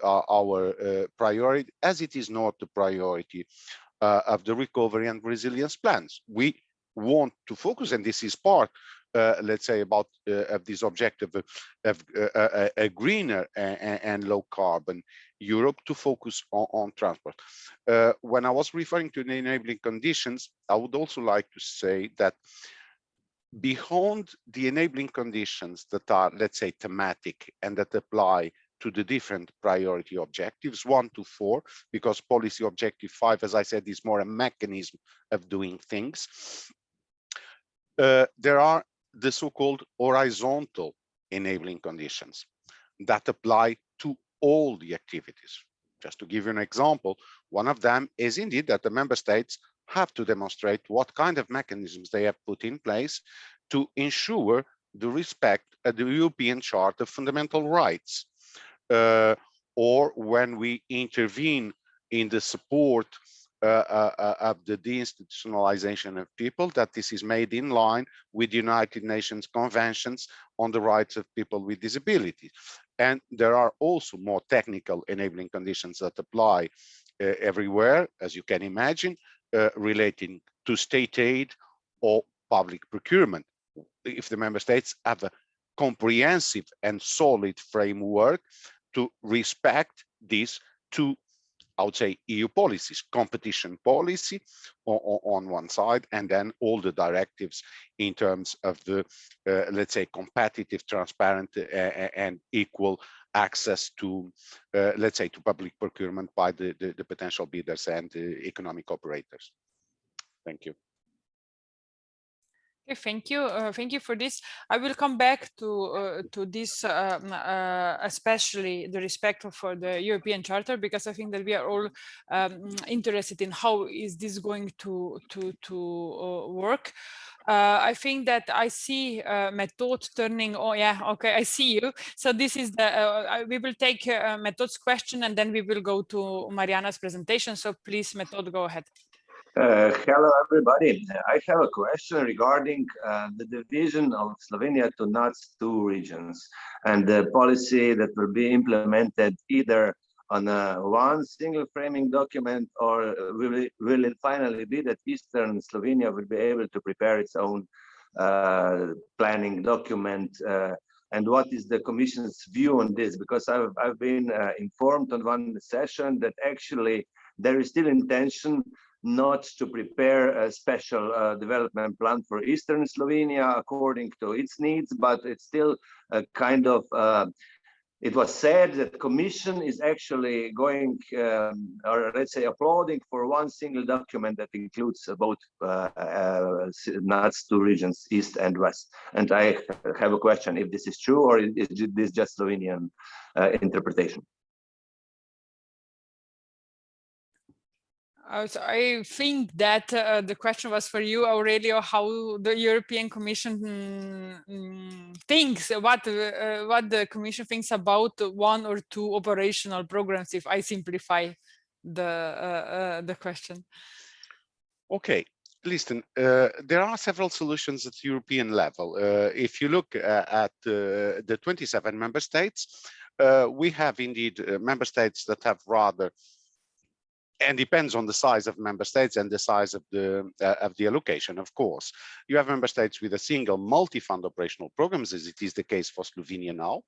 our priority, as it is not the priority of the recovery and resilience plans. We want to focus, and this is part, let's say, about of this objective of a greener and low carbon Europe, to focus on transport. When I was referring to the enabling conditions, I would also like to say that beyond the enabling conditions that are, let's say, thematic and that apply to the different priority objectives 1 to 4, because policy objective 5, as I said, is more a mechanism of doing things. There are the so-called horizontal enabling conditions that apply to all the activities. Just to give you an example, one of them is indeed that the member states have to demonstrate what kind of mechanisms they have put in place to ensure the respect of the European Charter of Fundamental Rights, or when we intervene in the support of the deinstitutionalization of people, that this is made in line with the United Nations conventions on the rights of people with disabilities. And there are also more technical enabling conditions that apply everywhere, as you can imagine, relating to state aid or public procurement. If the member states have a comprehensive and solid framework to respect these two, I would say, EU policies, competition policy on one side, and then all the directives in terms of the, let's say, competitive, transparent, and equal access to, let's say, to public procurement by the potential bidders and economic operators. Thank you. Okay, thank you. Thank you for this. I will come back to this, especially the respect for the European Charter, because I think that we are all interested in how is this going to work. I think that I see Method turning. Oh yeah, okay, I see you. So this is the. We will take Method's question and then we will go to Mariana's presentation. So please, Method, go ahead. Hello, everybody. I have a question regarding the division of Slovenia to NUTS 2 regions and the policy that will be implemented either on one single framing document, or will it finally be that Eastern Slovenia will be able to prepare its own planning document? And what is the Commission's view on this? Because I've been informed on one session that actually there is still intention not to prepare a special development plan for Eastern Slovenia according to its needs, but it's still a kind of it was said that the Commission is actually going, or let's say, applauding for one single document that includes both NUTS 2 regions, East and West. And I have a question if this is true, or is this just Slovenian interpretation? So I think that the question was for you, Aurelio, how the European Commission thinks, what the Commission thinks about one or two operational programs, if I simplify the question. Okay, listen, there are several solutions at European level. If you look at the 27 member states, we have indeed member states that have rather, and depends on the size of member states and the size of the allocation, of course. You have member states with a single multi-fund operational programs, as it is the case for Slovenia now.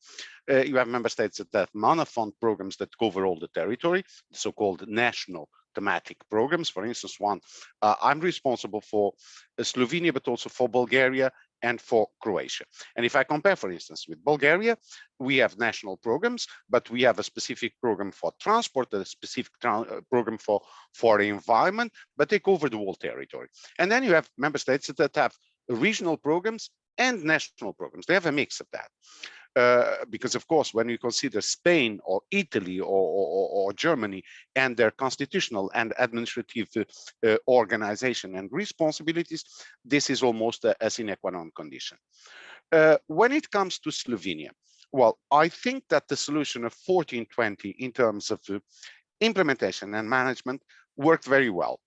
You have member states that have mono-fund programs that cover all the territory, so-called national thematic programs. For instance, one I'm responsible for Slovenia, but also for Bulgaria and for Croatia. And if I compare, for instance, with Bulgaria, we have national programs, but we have a specific program for transport, a specific program for the environment, but they cover the whole territory. And then you have member states that have regional programs and national programs. They have a mix of that. Because of course, when you consider Spain or Italy or Germany and their constitutional and administrative organization and responsibilities, this is almost a sine qua non condition. When it comes to Slovenia, well, I think that the solution of 1420 in terms of implementation and management worked very well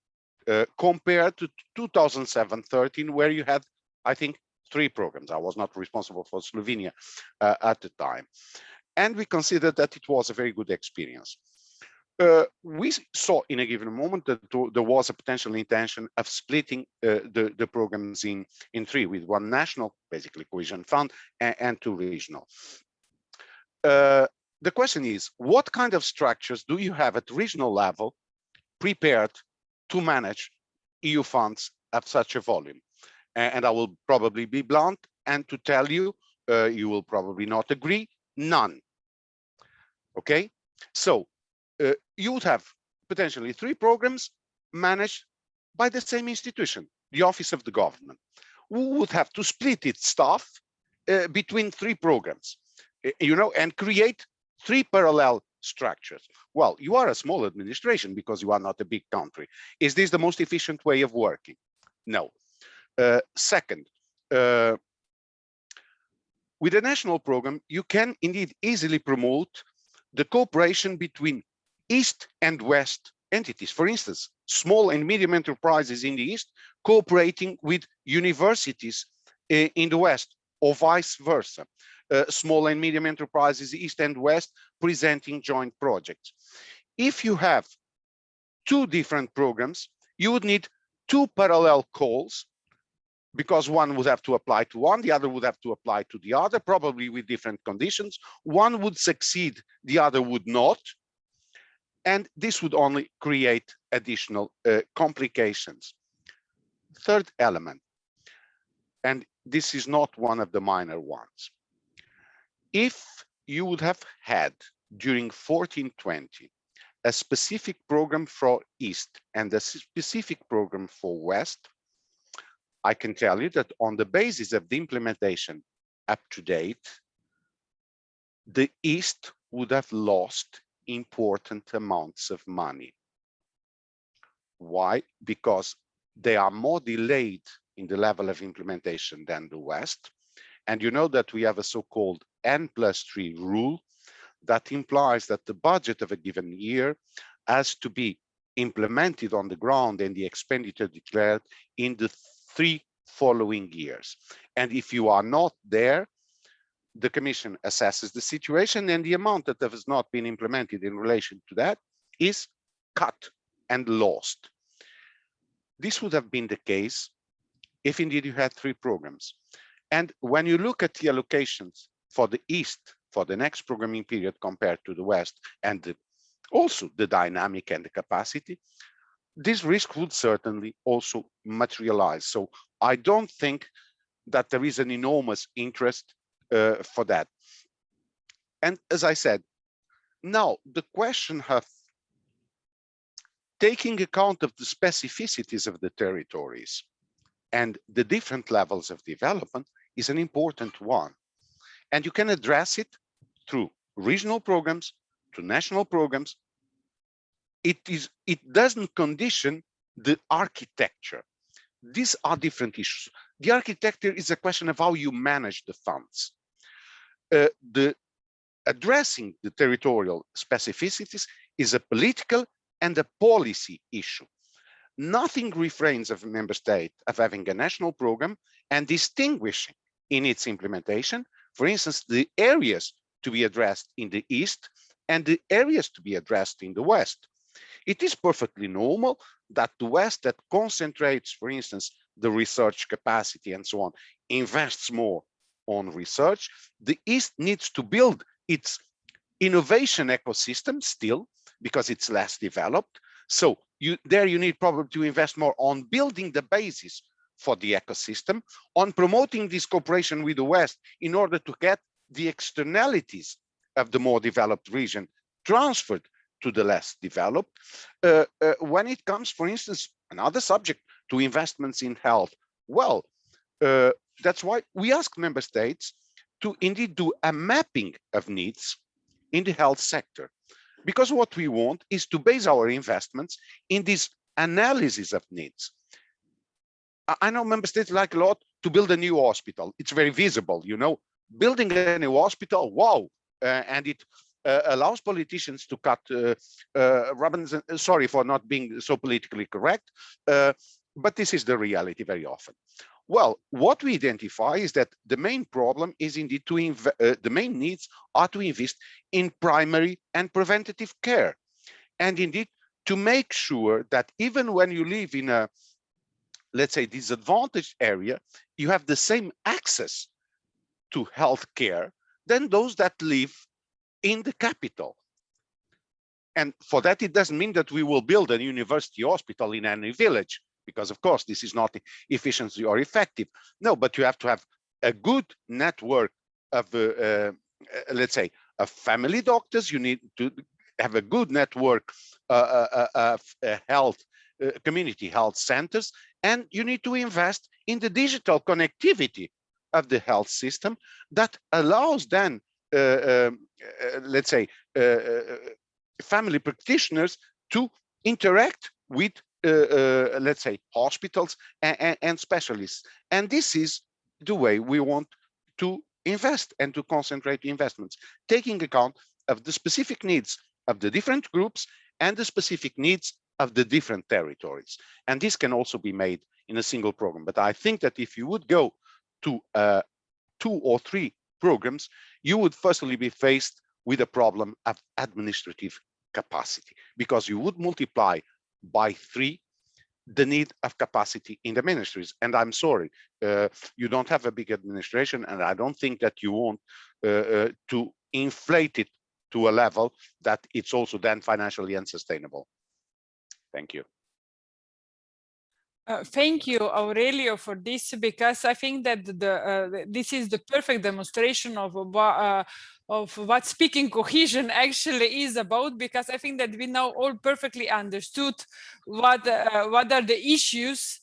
compared to 2007-13, where you had, I think, 3 programs. I was not responsible for Slovenia at the time. And we considered that it was a very good experience. We saw in a given moment that there was a potential intention of splitting the programs in 3, with 1 national, basically cohesion fund, and 2 regional. The question is, what kind of structures do you have at regional level prepared to manage EU funds of such a volume? And I will probably be blunt and to tell you, you will probably not agree, none. Okay, so you would have potentially 3 programs managed by the same institution, the Office of the Government, who would have to split its staff between 3 programs, you know, and create 3 parallel structures. Well, you are a small administration because you are not a big country. Is this the most efficient way of working? No. Second, with a national program, you can indeed easily promote the cooperation between East and West entities. For instance, small and medium enterprises in the East cooperating with universities in the West, or vice versa. Small and medium enterprises, East and West, presenting joint projects. If you have 2 different programs, you would need 2 parallel calls, because one would have to apply to one, the other would have to apply to the other, probably with different conditions. One would succeed, the other would not. And this would only create additional complications. Third element, and this is not one of the minor ones. If you would have had during 1420 a specific program for East and a specific program for West, I can tell you that on the basis of the implementation up to date, the East would have lost important amounts of money. Why? Because they are more delayed in the level of implementation than the West. And you know that we have a so-called N+3 rule that implies that the budget of a given year has to be implemented on the ground and the expenditure declared in the 3 following years. And if you are not there, the Commission assesses the situation, and the amount that has not been implemented in relation to that is cut and lost. This would have been the case if indeed you had 3 programs. And when you look at the allocations for the East for the next programming period compared to the West, and also the dynamic and the capacity, this risk would certainly also materialize. So I don't think that there is an enormous interest for that. And as I said, now the question of taking account of the specificities of the territories and the different levels of development is an important one. And you can address it through regional programs, to national programs. It doesn't condition the architecture. These are different issues. The architecture is a question of how you manage the funds. Addressing the territorial specificities is a political and a policy issue. Nothing refrains a member state of having a national program and distinguishing in its implementation, for instance, the areas to be addressed in the East and the areas to be addressed in the West. It is perfectly normal that the West, that concentrates, for instance, the research capacity and so on, invests more on research. The East needs to build its innovation ecosystem still, because it's less developed. So you need probably to invest more on building the basis for the ecosystem, on promoting this cooperation with the West in order to get the externalities of the more developed region transferred to the less developed. When it comes, for instance, another subject to investments in health, well, that's why we ask member states to indeed do a mapping of needs in the health sector. Because what we want is to base our investments in this analysis of needs. I know member states like a lot to build a new hospital. It's very visible, you know, building a new hospital, wow. And it allows politicians to cut ribbons. Sorry for not being so politically correct, but this is the reality very often. Well, what we identify is that the main problem is indeed to the main needs are to invest in primary and preventative care. And indeed, to make sure that even when you live in a, let's say, disadvantaged area, you have the same access to health care than those that live in the capital. And for that, it doesn't mean that we will build a university hospital in any village, because of course this is not efficiency or effective. No, but you have to have a good network of, let's say, of family doctors. You need to have a good network of health, community health centers, and you need to invest in the digital connectivity of the health system that allows then, let's say, family practitioners to interact with let's say, hospitals and specialists. And this is the way we want to invest and to concentrate investments, taking account of the specific needs of the different groups and the specific needs of the different territories. And this can also be made in a single program. But I think that if you would go to 2 or 3 programs, you would firstly be faced with a problem of administrative capacity, because you would multiply by 3 the need of capacity in the ministries. And I'm sorry, you don't have a big administration, and I don't think that you want to inflate it to a level that it's also then financially unsustainable. Thank you. Thank you, Aurelio, for this, because I think that this is the perfect demonstration of what speaking cohesion actually is about, because I think that we now all perfectly understood what are the issues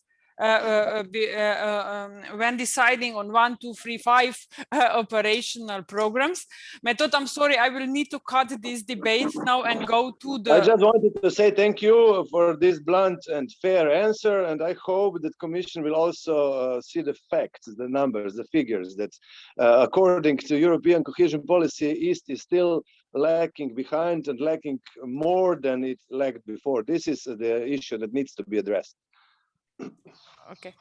when deciding on 1, 2, 3, 5 operational programs. Method, I'm sorry, I will need to cut this debate now and go to the... I just wanted to say thank you for this blunt and fair answer, and I hope that Commission will also see the facts, the numbers, the figures, that according to European cohesion policy, East is still lacking behind and lacking more than it lacked before. This is the issue that needs to be addressed. Okay.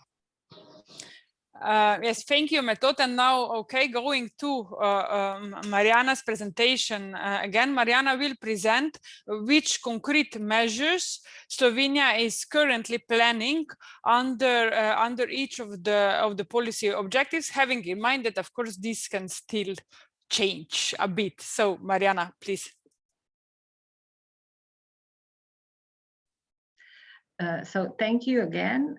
Yes, thank you, Method. And now, okay, going to Mariana's presentation. Again, Mariana will present which concrete measures Slovenia is currently planning under each of the policy objectives, having in mind that, of course, this can still change a bit. So, Mariana, please. So thank you again.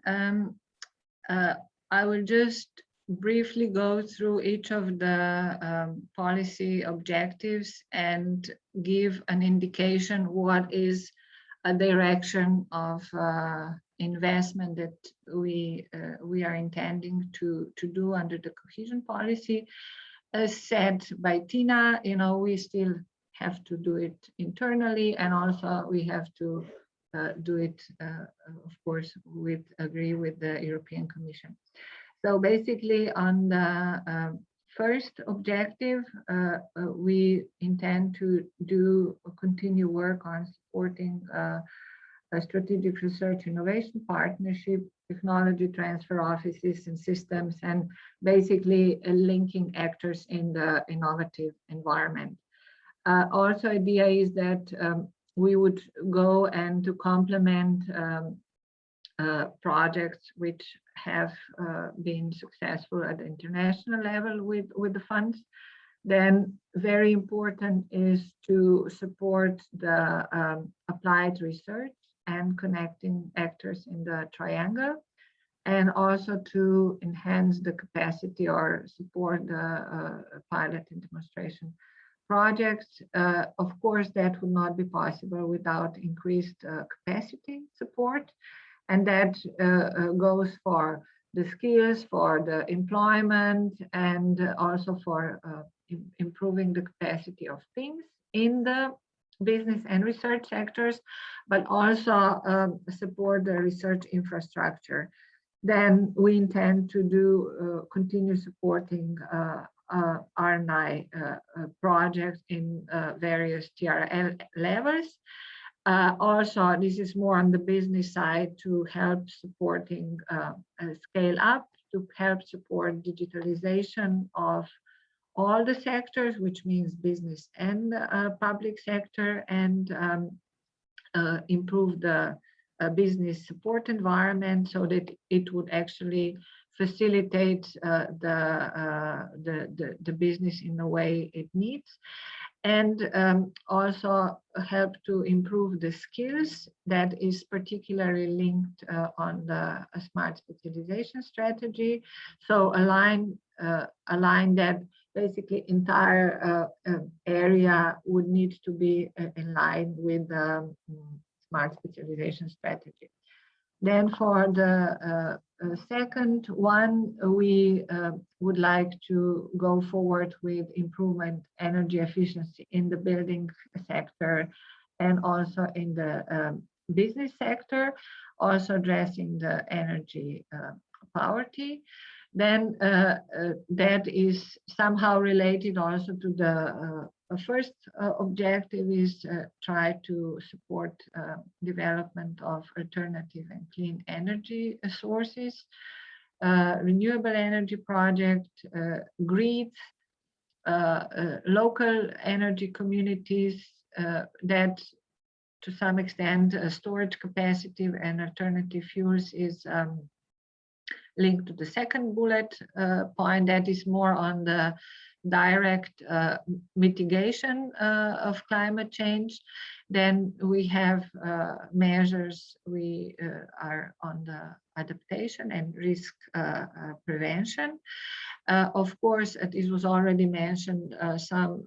I will just briefly go through each of the policy objectives and give an indication what is a direction of investment that we are intending to do under the cohesion policy. As said by Tina, we still have to do it internally, and also we have to do it, of course, agree with the European Commission. So basically, on the first objective, we intend to continue work on supporting a strategic research innovation partnership, technology transfer offices and systems, and basically linking actors in the innovative environment. Also, idea is that we would go and to complement projects which have been successful at the international level with the funds. Then very important is to support the applied research and connecting actors in the triangle, and also to enhance the capacity or support the pilot and demonstration projects. Of course, that would not be possible without increased capacity support, and that goes for the skills, for the employment, and also for improving the capacity of teams in the business and research sectors, but also support the research infrastructure. Then we intend to continue supporting R&I projects in various TRL levels. Also, this is more on the business side to help supporting scale up, to help support digitalization of all the sectors, which means business and public sector, and improve the business support environment so that it would actually facilitate the business in the way it needs, and also help to improve the skills. That is particularly linked on the smart specialization strategy. So align that basically entire area would need to be in line with the smart specialization strategy. Then for the second one, we would like to go forward with improvement energy efficiency in the building sector and also in the business sector, also addressing the energy poverty. Then that is somehow related also to the first objective, is try to support development of alternative and clean energy sources, renewable energy project, grids, local energy communities, that to some extent storage capacity and alternative fuels is linked to the second bullet point, that is more on the direct mitigation of climate change. Then we have measures, we are on the adaptation and risk prevention. Of course, this was already mentioned, some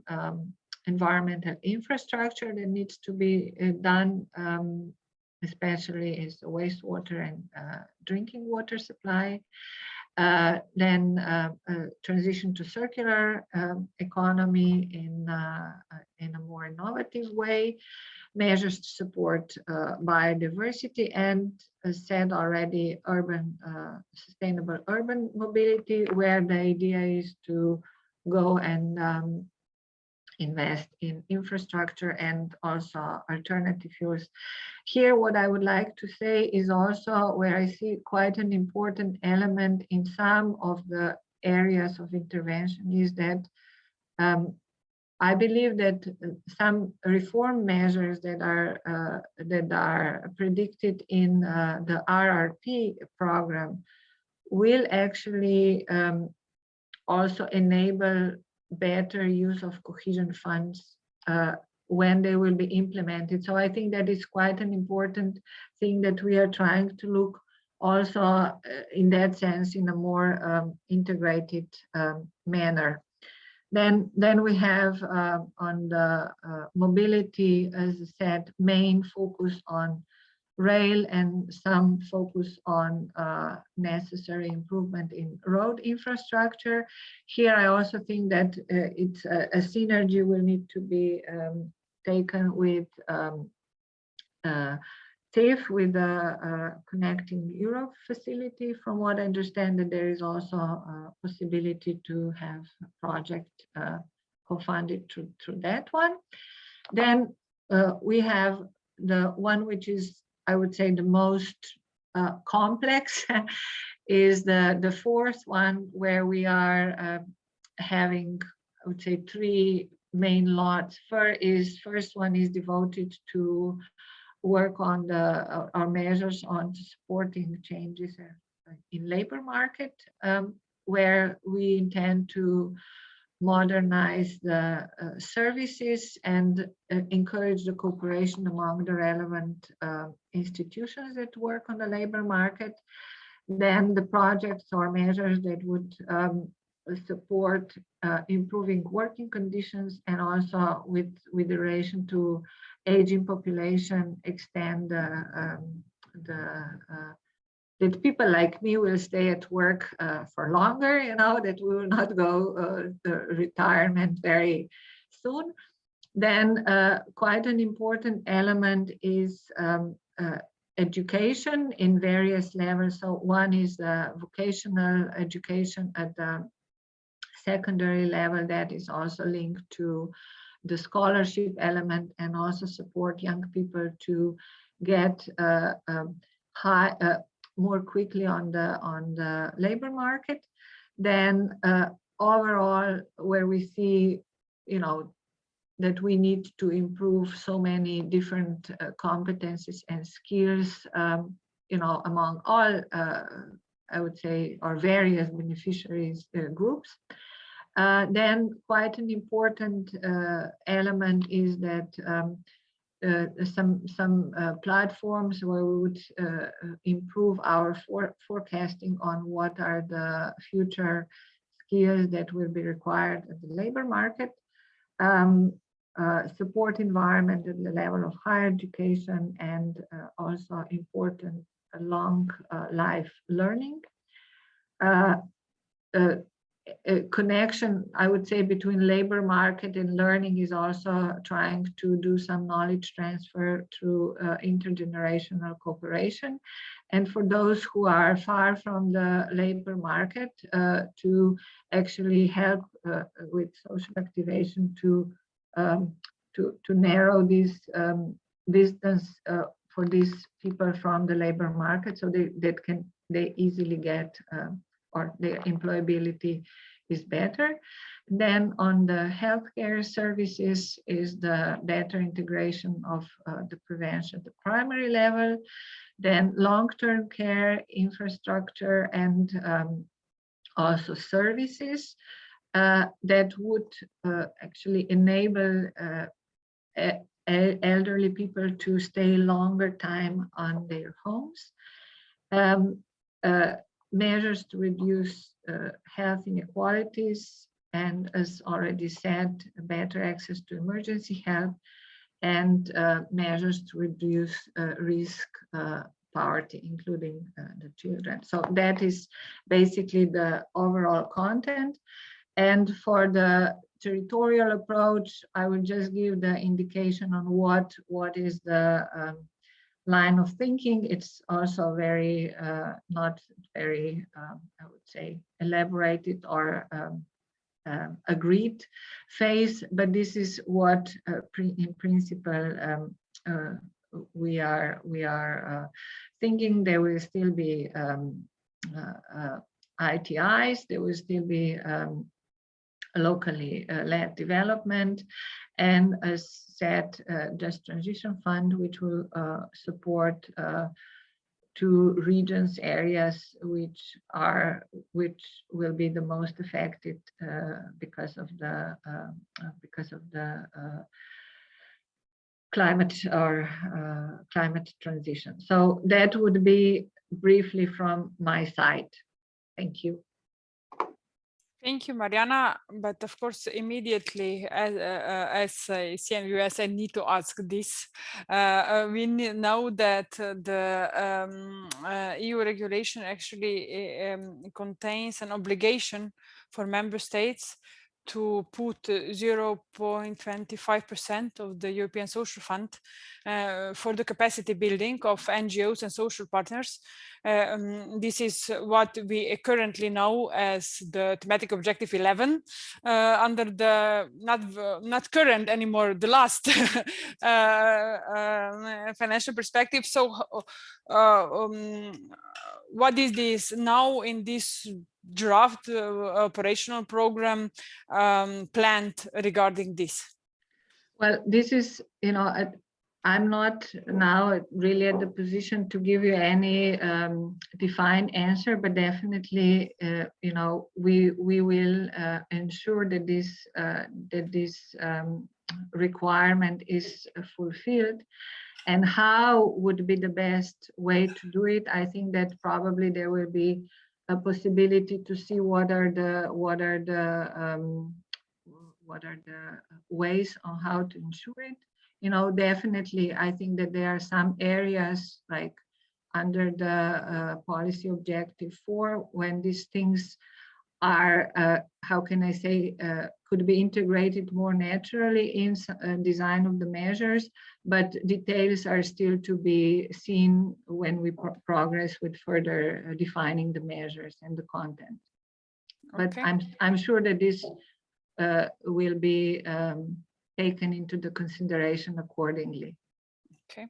environmental infrastructure that needs to be done, especially is the wastewater and drinking water supply. Then transition to circular economy in a more innovative way, measures to support biodiversity, and as said already, sustainable urban mobility, where the idea is to go and invest in infrastructure and also alternative fuels. Here, what I would like to say is also where I see quite an important element in some of the areas of intervention is that I believe that some reform measures that are predicted in the RRP program will actually also enable better use of cohesion funds when they will be implemented. So I think that is quite an important thing, that we are trying to look also in that sense in a more integrated manner. Then we have on the mobility, as I said, main focus on rail and some focus on necessary improvement in road infrastructure. Here I also think that it's a synergy will need to be taken with TIF, with the Connecting Europe facility. From what I understand, that there is also a possibility to have a project co-funded through that one. Then we have the one which is, I would say, the most complex is the fourth one, where we are having, I would say, three main lots. First one is devoted to work on our measures on supporting changes in labor market, where we intend to modernize the services and encourage the cooperation among the relevant institutions that work on the labor market. Then the projects or measures that would support improving working conditions, and also with relation to aging population, extend that people like me will stay at work for longer, you know, that we will not go retirement very soon. Then quite an important element is education in various levels. So one is the vocational education at the secondary level, that is also linked to the scholarship element, and also support young people to get more quickly on the labor market. Then overall, where we see, you know, that we need to improve so many different competencies and skills, you know, among all, I would say, our various beneficiaries groups. Then quite an important element is that some platforms where we would improve our forecasting on what are the future skills that will be required at the labor market. Support environment at the level of higher education, and also important long life learning. Connection, I would say, between labor market and learning is also trying to do some knowledge transfer through intergenerational cooperation. And for those who are far from the labor market, to actually help with social activation to narrow this distance for these people from the labor market, so they easily get or their employability is better. Then on the healthcare services is the better integration of the prevention at the primary level. Then long-term care infrastructure, and also services that would actually enable elderly people to stay longer time on their homes. Measures to reduce health inequalities, and as already said, better access to emergency help, and measures to reduce risk poverty, including the children. So that is basically the overall content. And for the territorial approach, I will just give the indication on what is the line of thinking. It's also very not very I would say elaborated or agreed phase, but this is what in principle we are thinking. There will still be ITIs, there will still be locally led development, and as said, just transition fund, which will support to regions, areas which will be the most affected because of the climate transition. So that would be briefly from my side. Thank you. Thank you, Mariana. But of course, immediately, as CNVOS, I need to ask this. We know that the EU regulation actually contains an obligation for member states to put 0.25% of the European Social Fund for the capacity building of NGOs and social partners. This is what we currently know as the thematic objective 11 under the not current anymore, the last financial perspective. So what is this now in this draft operational program planned regarding this? Well, this is, I'm not now really at the position to give you any defined answer, but definitely, we will ensure that this requirement is fulfilled. And how would be the best way to do it? I think that probably there will be a possibility to see what are the ways on how to ensure it. Definitely, I think that there are some areas like under the policy objective 4, when these things are, how can I say, could be integrated more naturally in design of the measures, but details are still to be seen when we progress with further defining the measures and the content. But Okay. I'm sure that this will be taken into the consideration accordingly. Okay,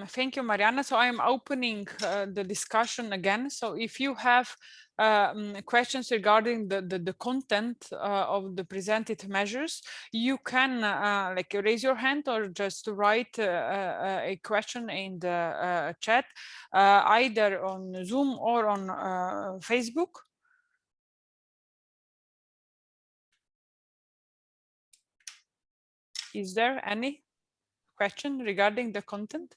thank you, Mariana. So I'm opening the discussion again. So if you have questions regarding the content of the presented measures, you can like raise your hand or just write a question in the chat, either on Zoom or on Facebook. Is there any question regarding the content?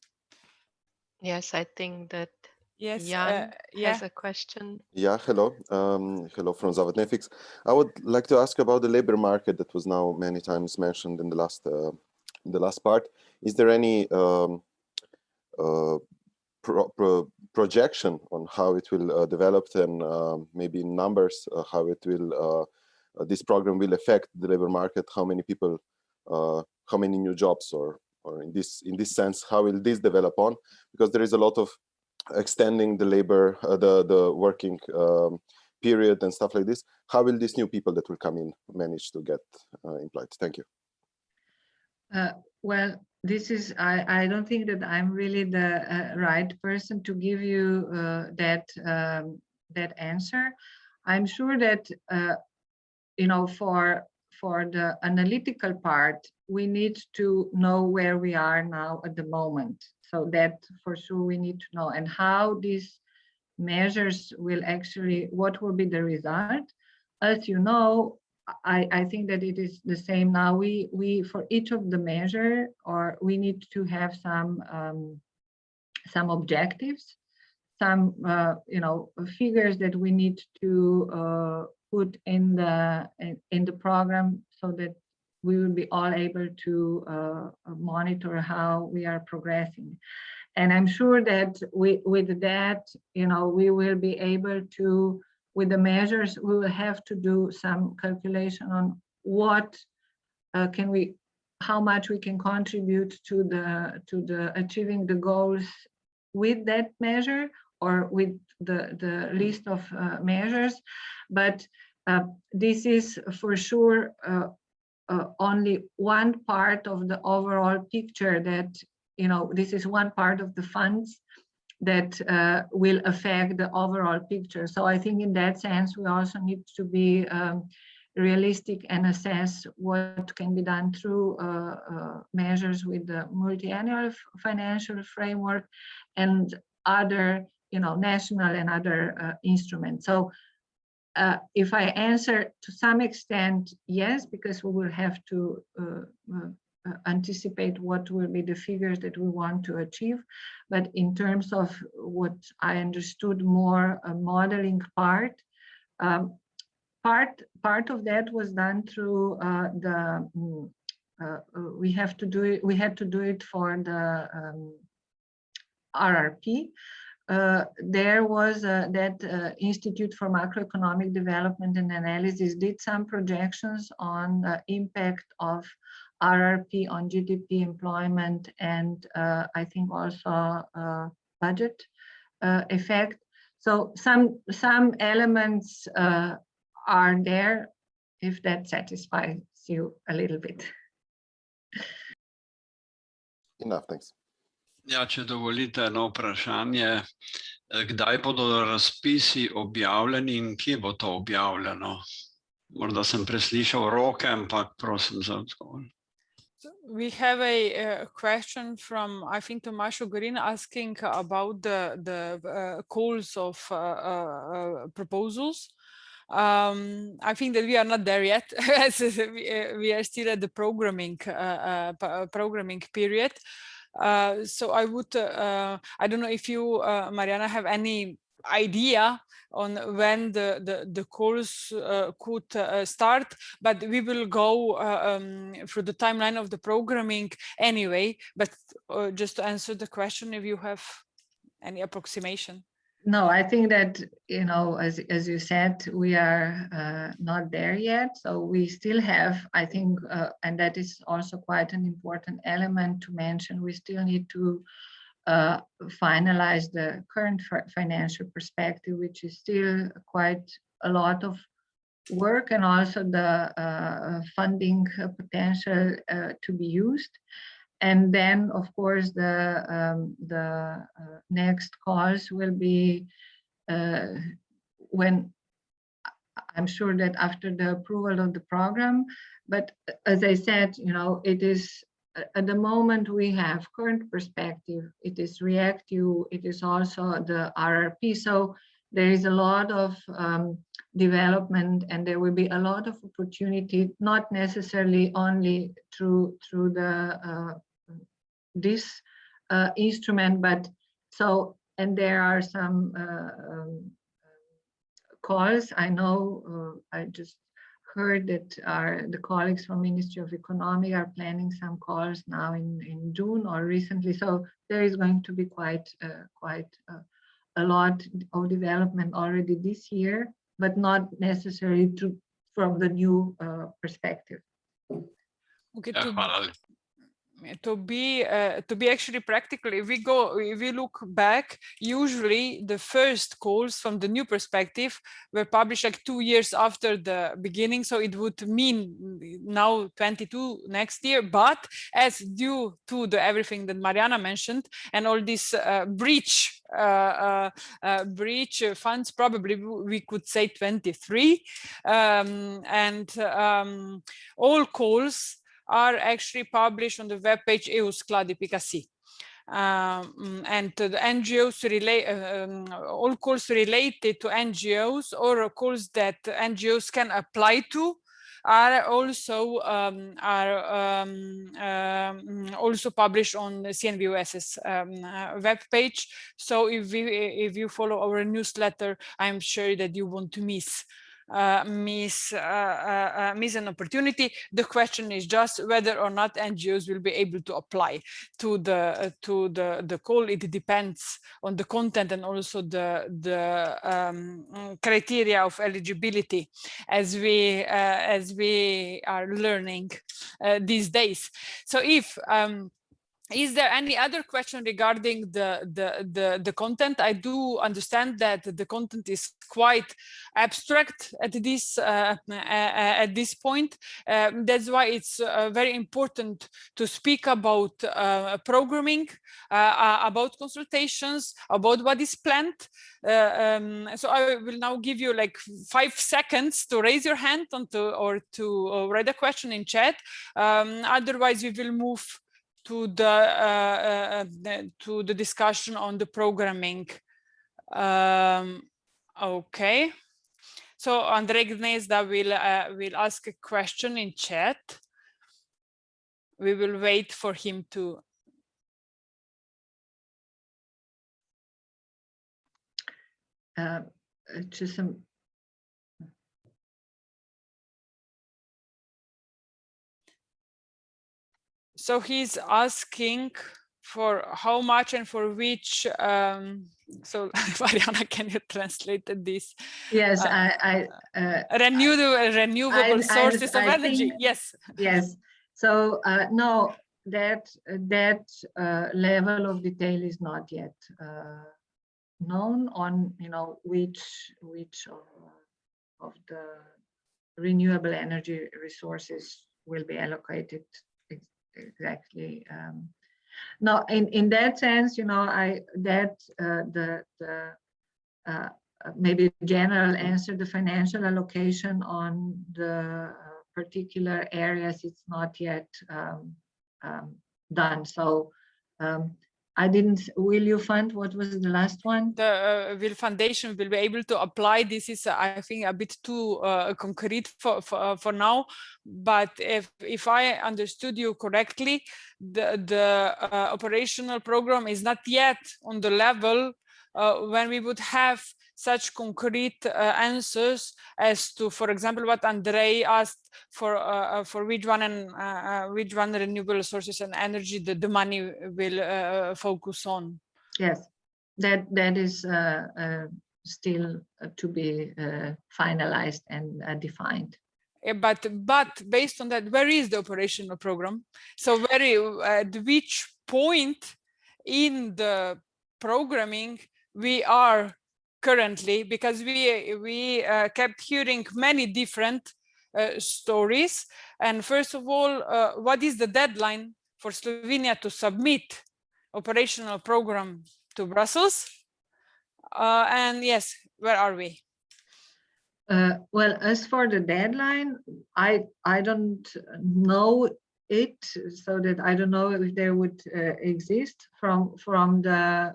Yes, I think that Yes, Jan yeah. has a question. Yeah, hello. Hello from Zavodnefix. I would like to ask about the labor market that was now many times mentioned in the last part. Is there any projection on how it will develop, and maybe in numbers, how it will this program will affect the labor market? How many people, how many new jobs, or in this sense, how will this develop on? Because there is a lot of extending the labor, the working period and stuff like this. How will these new people that will come in manage to get employed? Thank you. Well, this is, I don't think that I'm really the right person to give you that answer. I'm sure that for the analytical part, we need to know where we are now at the moment. So that for sure we need to know, and how these measures will actually, what will be the result. As you know, I think that it is the same now. We for each of the measure, or we need to have some objectives, some figures that we need to put in the program, so that we will be all able to monitor how we are progressing. And I'm sure that with that, we will be able to, with the measures, we will have to do some calculation on what how much we can contribute to the achieving the goals with that measure, or with the list of measures. But this is for sure only one part of the overall picture, that this is one part of the funds that will affect the overall picture. So I think in that sense, we also need to be realistic and assess what can be done through measures with the multi-annual financial framework and other, national and other instruments. So if I answer to some extent, yes, because we will have to anticipate what will be the figures that we want to achieve. But in terms of what I understood more a modeling part, part of that was done through we had to do it for the RRP. There was that Institute for Macroeconomic Development and Analysis did some projections on the impact of RRP on GDP, employment, and I think also budget effect. So some elements are there, if that satisfies you a little bit. Enough, thanks. Ja, če dovolite eno vprašanje, kdaj bodo razpisi objavljeni in kje bo to objavljeno? Morda sem preslišal roke, ampak prosim za odgovor. We have a question from, I think, Tomasz Gorin asking about the calls of proposals. I think that we are not there yet, as we are still at the programming period. So I would, I don't know if you, Mariana, have any idea on when the calls could start, but we will go through the timeline of the programming anyway. But just to answer the question, if you have any approximation. No, I think that, you know, as you said, we are not there yet. So we still have, I think, and that is also quite an important element to mention, we still need to finalize the current financial perspective, which is still quite a lot of work, and also the funding potential to be used. And then, of course, the next calls will be when, I'm sure that after the approval of the program. But as I said, you know, it is at the moment we have current perspective, it is reactive, it is also the RRP. So there is a lot of development, and there will be a lot of opportunity, not necessarily only through the this instrument, but so, and there are some calls. I know I just heard that the colleagues from Ministry of Economy are planning some calls now in June or recently. So there is going to be quite a lot of development already this year, but not necessarily from the new perspective. Okay, to be actually practical, if we look back, usually the first calls from the new perspective were published like 2 years after the beginning, so it would mean now 22 next year. But as due to everything that Mariana mentioned and all this breach funds, probably we could say 23, and all calls are actually published on the webpage euskladi.si. And the NGOs all calls related to NGOs or calls that NGOs can apply to are also published on the CNVOS's webpage. So if you follow our newsletter, I'm sure that you won't miss an opportunity. The question is just whether or not NGOs will be able to apply to the call. It depends on the content and also the criteria of eligibility, as we are learning these days. So if is there any other question regarding the content? I do understand that the content is quite abstract at this point. That's why it's very important to speak about programming, about consultations, about what is planned. So I will now give you like 5 seconds to raise your hand or to write a question in chat. Otherwise, we will move to the discussion on the programming. Okay, so Andrej Gnezda will ask a question in chat. we will wait for him to. So he's asking for how much and for which. So Mariana, can you translate this? Yes, renewable sources of energy. Yes. Yes. So no, that level of detail is not yet known on, you know, which of the renewable energy resources will be allocated exactly. No, in that sense, you know, maybe general answer, the financial allocation on the particular areas, it's not yet done. So I didn't. Will you fund? What was the last one? The Will Foundation will be able to apply. This is, I think, a bit too concrete for now. But if I understood you correctly, the operational program is not yet on the level when we would have such concrete answers as to, for example, what Andrei asked for which one and which one renewable sources and energy the money will focus on. Yes, that is still to be finalized and defined. But based on that, where is the operational program? So at which point in the programming we are currently, because we kept hearing many different stories. And first of all, what is the deadline for Slovenia to submit operational program to Brussels? And yes, where are we? Well, as for the deadline, I don't know it, so that I don't know if there would exist from the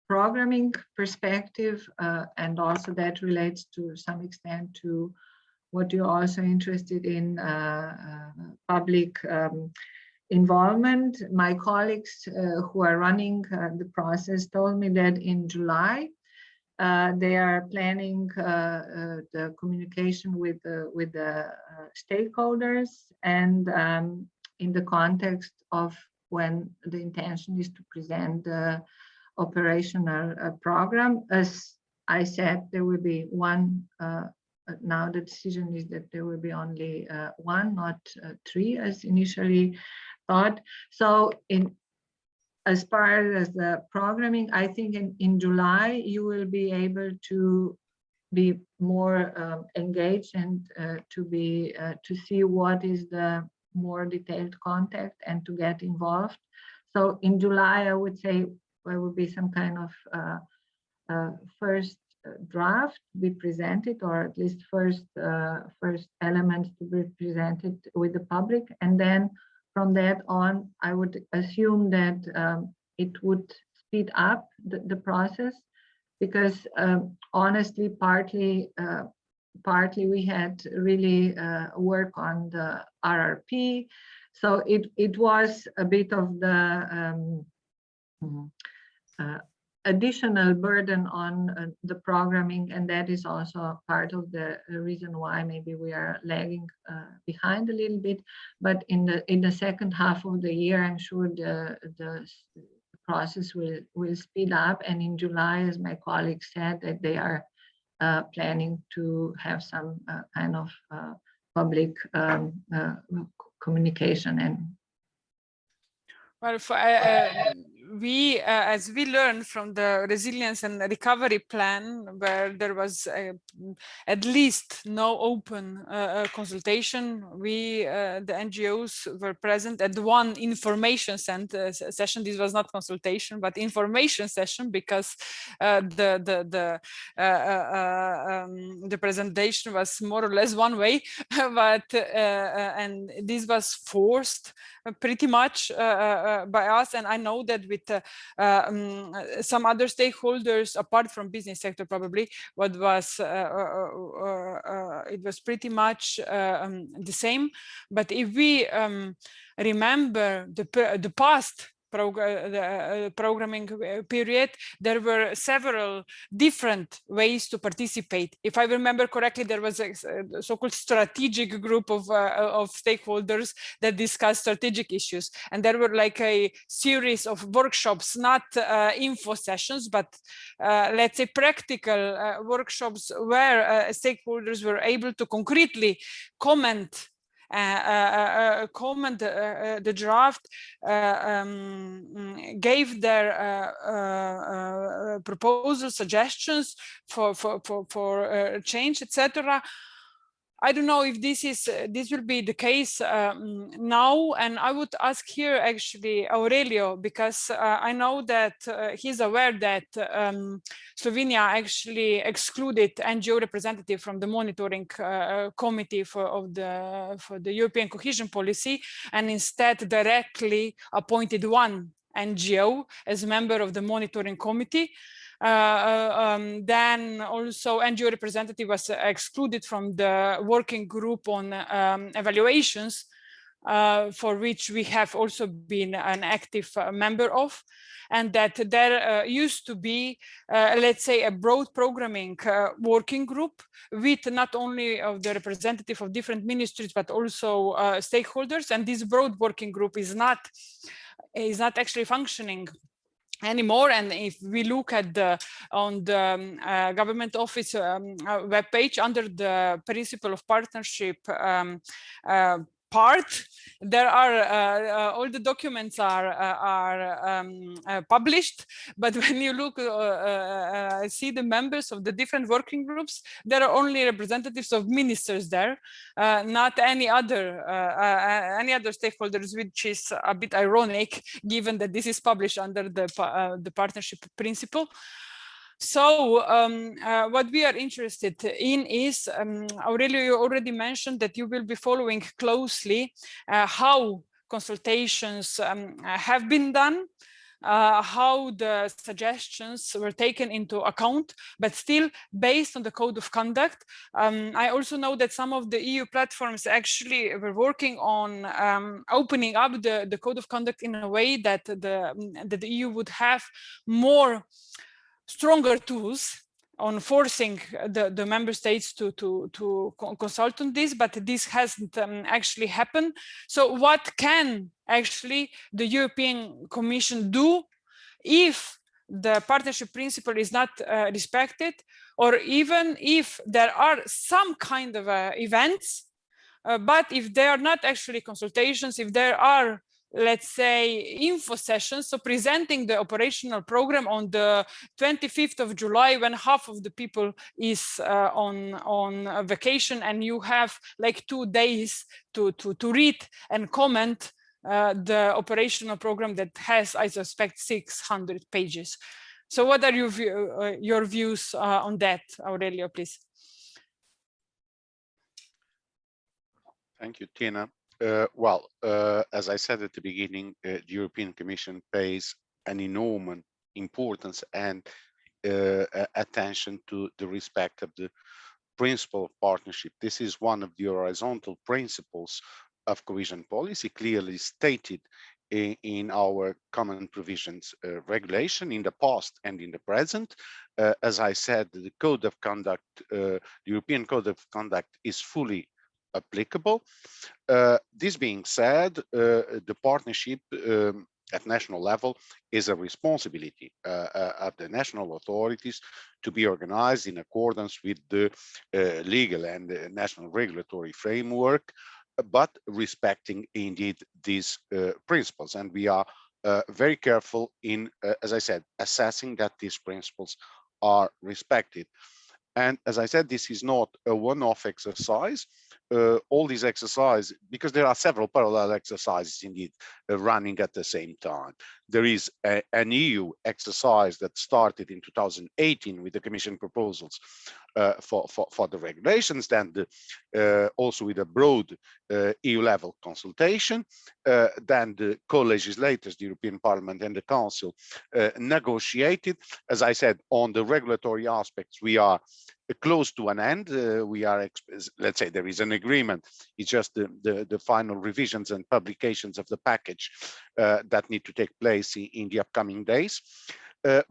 programming perspective, and also that relates to some extent to what you're also interested in, public involvement. My colleagues who are running the process told me that in July they are planning the communication with the stakeholders, and in the context of when the intention is to present the operational program. As I said, there will be one. Now the decision is that there will be only one, not three, as initially thought. So as far as the programming, I think in July you will be able to be more engaged and to see what is the more detailed context and to get involved. So in July, I would say there will be some kind of first draft to be presented, or at least first elements to be presented with the public, and then from that on, I would assume that it would speed up the process, because honestly, partly we had really work on the RRP, so it was a bit of the additional burden on the programming, and that is also part of the reason why maybe we are lagging behind a little bit. But in the second half of the year, I'm sure the process will speed up, and in July, as my colleague said, that they are planning to have some kind of public communication. And well, we, as we learned from the resilience and recovery plan, where there was at least no open consultation, the NGOs were present at one information session. This was not consultation, but information session, because the presentation was more or less one way, but and this was forced pretty much by us. And I know that with with some other stakeholders apart from business sector, probably what was it was pretty much the same. But if we remember the past programming period, there were several different ways to participate. If I remember correctly, there was a so-called strategic group of stakeholders that discussed strategic issues, and there were like a series of workshops, not info sessions, but let's say practical workshops where stakeholders were able to concretely comment the draft, gave their proposal suggestions for change, etc. I don't know if this will be the case now, and I would ask here actually Aurelio, because I know that he's aware that Slovenia actually excluded NGO representative from the monitoring committee for the European cohesion policy, and instead directly appointed one NGO as member of the monitoring committee. Then also NGO representative was excluded from the working group on evaluations, for which we have also been an active member of, and that there used to be, let's say, a broad programming working group with not only of the representative of different ministries, but also stakeholders, and this broad working group is not actually functioning anymore. And if we look at on the government office webpage under the principle of partnership part, there are all the documents are published, but when you look see the members of the different working groups, there are only representatives of ministers there, not any other stakeholders, which is a bit ironic given that this is published under the partnership principle. So what we are interested in is, Aurelio, you already mentioned that you will be following closely how consultations have been done, how the suggestions were taken into account, but still based on the code of conduct. I also know that some of the EU platforms actually were working on opening up the code of conduct in a way that the EU would have more stronger tools on forcing the member states to consult on this, but this hasn't actually happened. So what can actually the European Commission do if the partnership principle is not respected, or even if there are some kind of events, but if they are not actually consultations, if there are, let's say, info sessions, so presenting the operational program on the 25th of July when half of the people is on vacation, and you have like 2 days to read and comment the operational program that has, I suspect, 600 pages. So what are your views on that, Aurelio, please? Thank you, Tina. As I said at the beginning, the European Commission pays an enormous importance and attention to the respect of the principle of partnership. This is one of the horizontal principles of cohesion policy, clearly stated in our common provisions regulation in the past and in the present. As I said, the code of conduct, the European Code of Conduct is fully applicable. This being said, the partnership at national level is a responsibility of the national authorities to be organized in accordance with the legal and national regulatory framework, but respecting indeed these principles. And we are very careful in, as I said, assessing that these principles are respected. And as I said, this is not a one-off exercise. All these exercises, because there are several parallel exercises indeed running at the same time. There is an EU exercise that started in 2018 with the Commission proposals for the regulations, then also with a broad EU level consultation. then the co-legislators, the European Parliament and the Council, negotiated. As I said, on the regulatory aspects, we are close to an end. We are, let's say, there is an agreement. It's just the final revisions and publications of the package that need to take place in the upcoming days.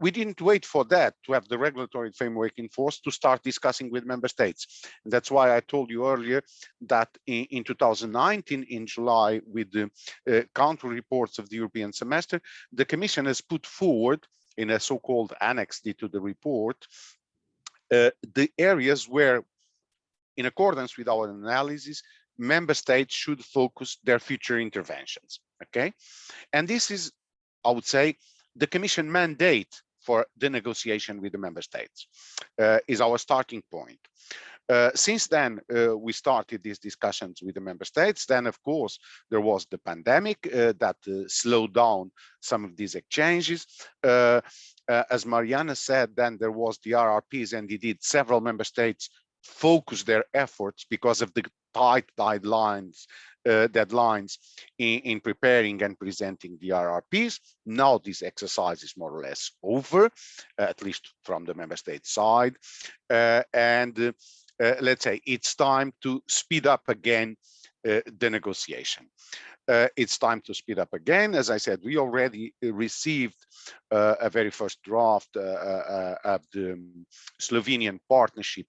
We didn't wait for that to have the regulatory framework in force to start discussing with member states. And that's why I told you earlier that in 2019, in July, with the country reports of the European semester, the Commission has put forward in a so-called annex to the report, the areas where, in accordance with our analysis, member states should focus their future interventions. Okay, and this is, I would say, the Commission mandate for the negotiation with the member states, is our starting point. Since then, we started these discussions with the member states. Then, of course, there was the pandemic that slowed down some of these exchanges. As Mariana said, then there was the RRPs, and indeed several member states focused their efforts because of the tight deadlines in preparing and presenting the RRPs. Now this exercise is more or less over, at least from the member state side. Let's say it's time to speed up again the negotiation. It's time to speed up again. As I said, we already received a very first draft of the Slovenian partnership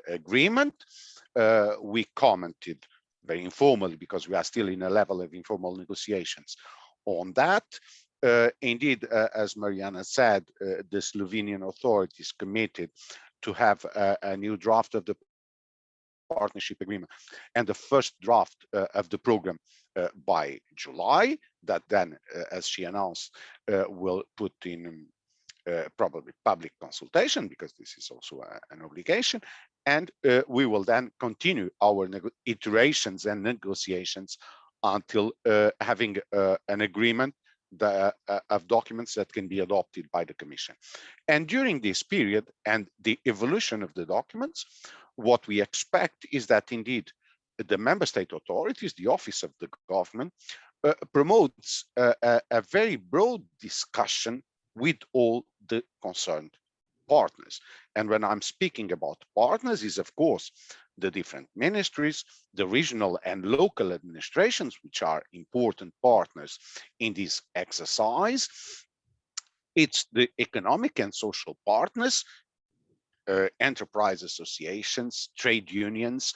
agreement. We commented very informally, because we are still in a level of informal negotiations on that. Indeed, as Mariana said, the Slovenian authorities committed to have a new draft of the partnership agreement and the first draft of the program by July, that then, as she announced, will put in probably public consultation, because this is also an obligation. And we will then continue our iterations and negotiations until having an agreement of documents that can be adopted by the Commission. And during this period and the evolution of the documents, what we expect is that indeed the member state authorities, the office of the government, promotes a very broad discussion with all the concerned partners. And when I'm speaking about partners, is of course the different ministries, the regional and local administrations, which are important partners in this exercise. It's the economic and social partners, enterprise associations, trade unions.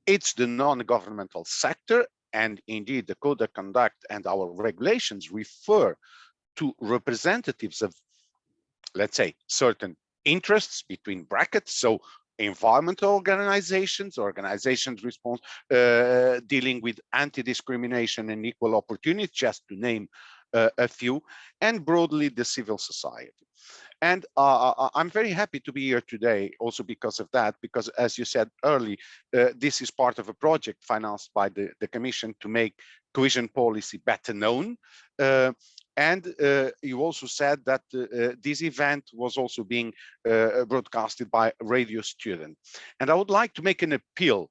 It's the non-governmental sector, and indeed the code of conduct and our regulations refer to representatives of, let's say, certain interests between brackets. So environmental organizations, organizations dealing with anti-discrimination and equal opportunity, just to name a few, and broadly the civil society. And I'm very happy to be here today also because of that, because as you said early, this is part of a project financed by the Commission to make cohesion policy better known. And you also said that this event was also being broadcasted by Radio Student. And I would like to make an appeal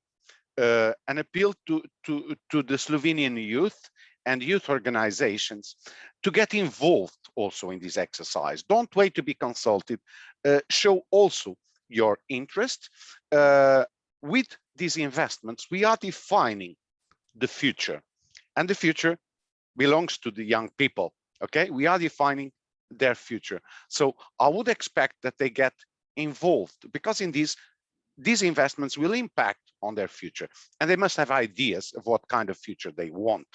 to the Slovenian youth and youth organizations to get involved also in this exercise. Don't wait to be consulted. Show also your interest. With these investments, we are defining the future, and the future belongs to the young people. Okay, we are defining their future. So I would expect that they get involved, because in these investments will impact on their future, and they must have ideas of what kind of future they want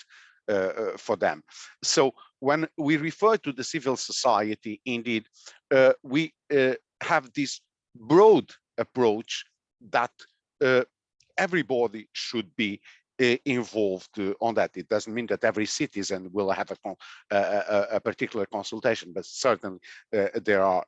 for them. So when we refer to the civil society, indeed, we have this broad approach that everybody should be involved on that. It doesn't mean that every citizen will have a particular consultation, but certainly there are.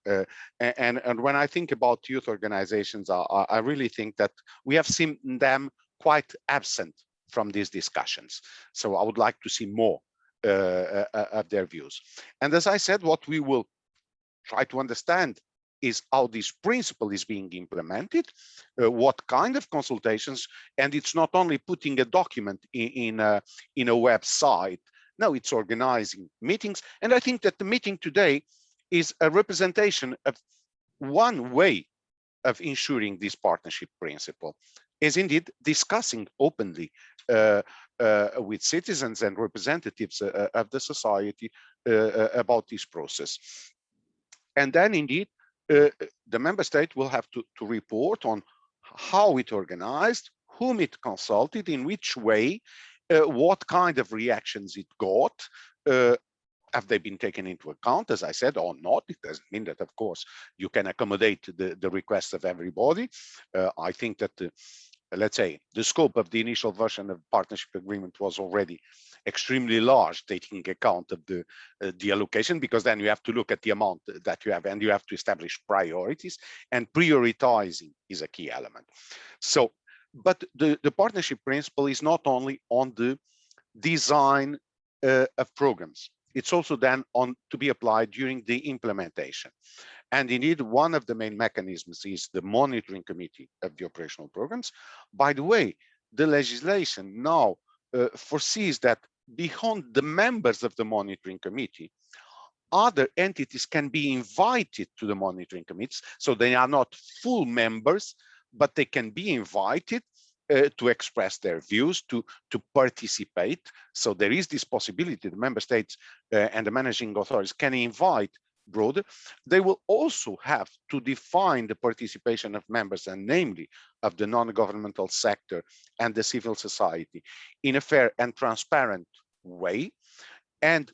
And when I think about youth organizations, I really think that we have seen them quite absent from these discussions. So I would like to see more of their views. And as I said, what we will try to understand is how this principle is being implemented, what kind of consultations, and it's not only putting a document in a website. No, it's organizing meetings. And I think that the meeting today is a representation of one way of ensuring this partnership principle, is indeed discussing openly with citizens and representatives of the society about this process. And then indeed, the member state will have to report on how it organized, whom it consulted, in which way, what kind of reactions it got. Have they been taken into account, as I said, or not? It doesn't mean that, of course, you can accommodate the requests of everybody. I think that, let's say, the scope of the initial version of partnership agreement was already extremely large, taking account of the allocation, because then you have to look at the amount that you have, and you have to establish priorities, and prioritizing is a key element. So, but the partnership principle is not only on the design of programs. It's also then on to be applied during the implementation. And indeed, one of the main mechanisms is the monitoring committee of the operational programs. By the way, the legislation now foresees that beyond the members of the monitoring committee, other entities can be invited to the monitoring committees. So they are not full members, but they can be invited to express their views, to participate. So there is this possibility, the member states and the managing authorities can invite broader. They will also have to define the participation of members, and namely of the non-governmental sector and the civil society, in a fair and transparent way. And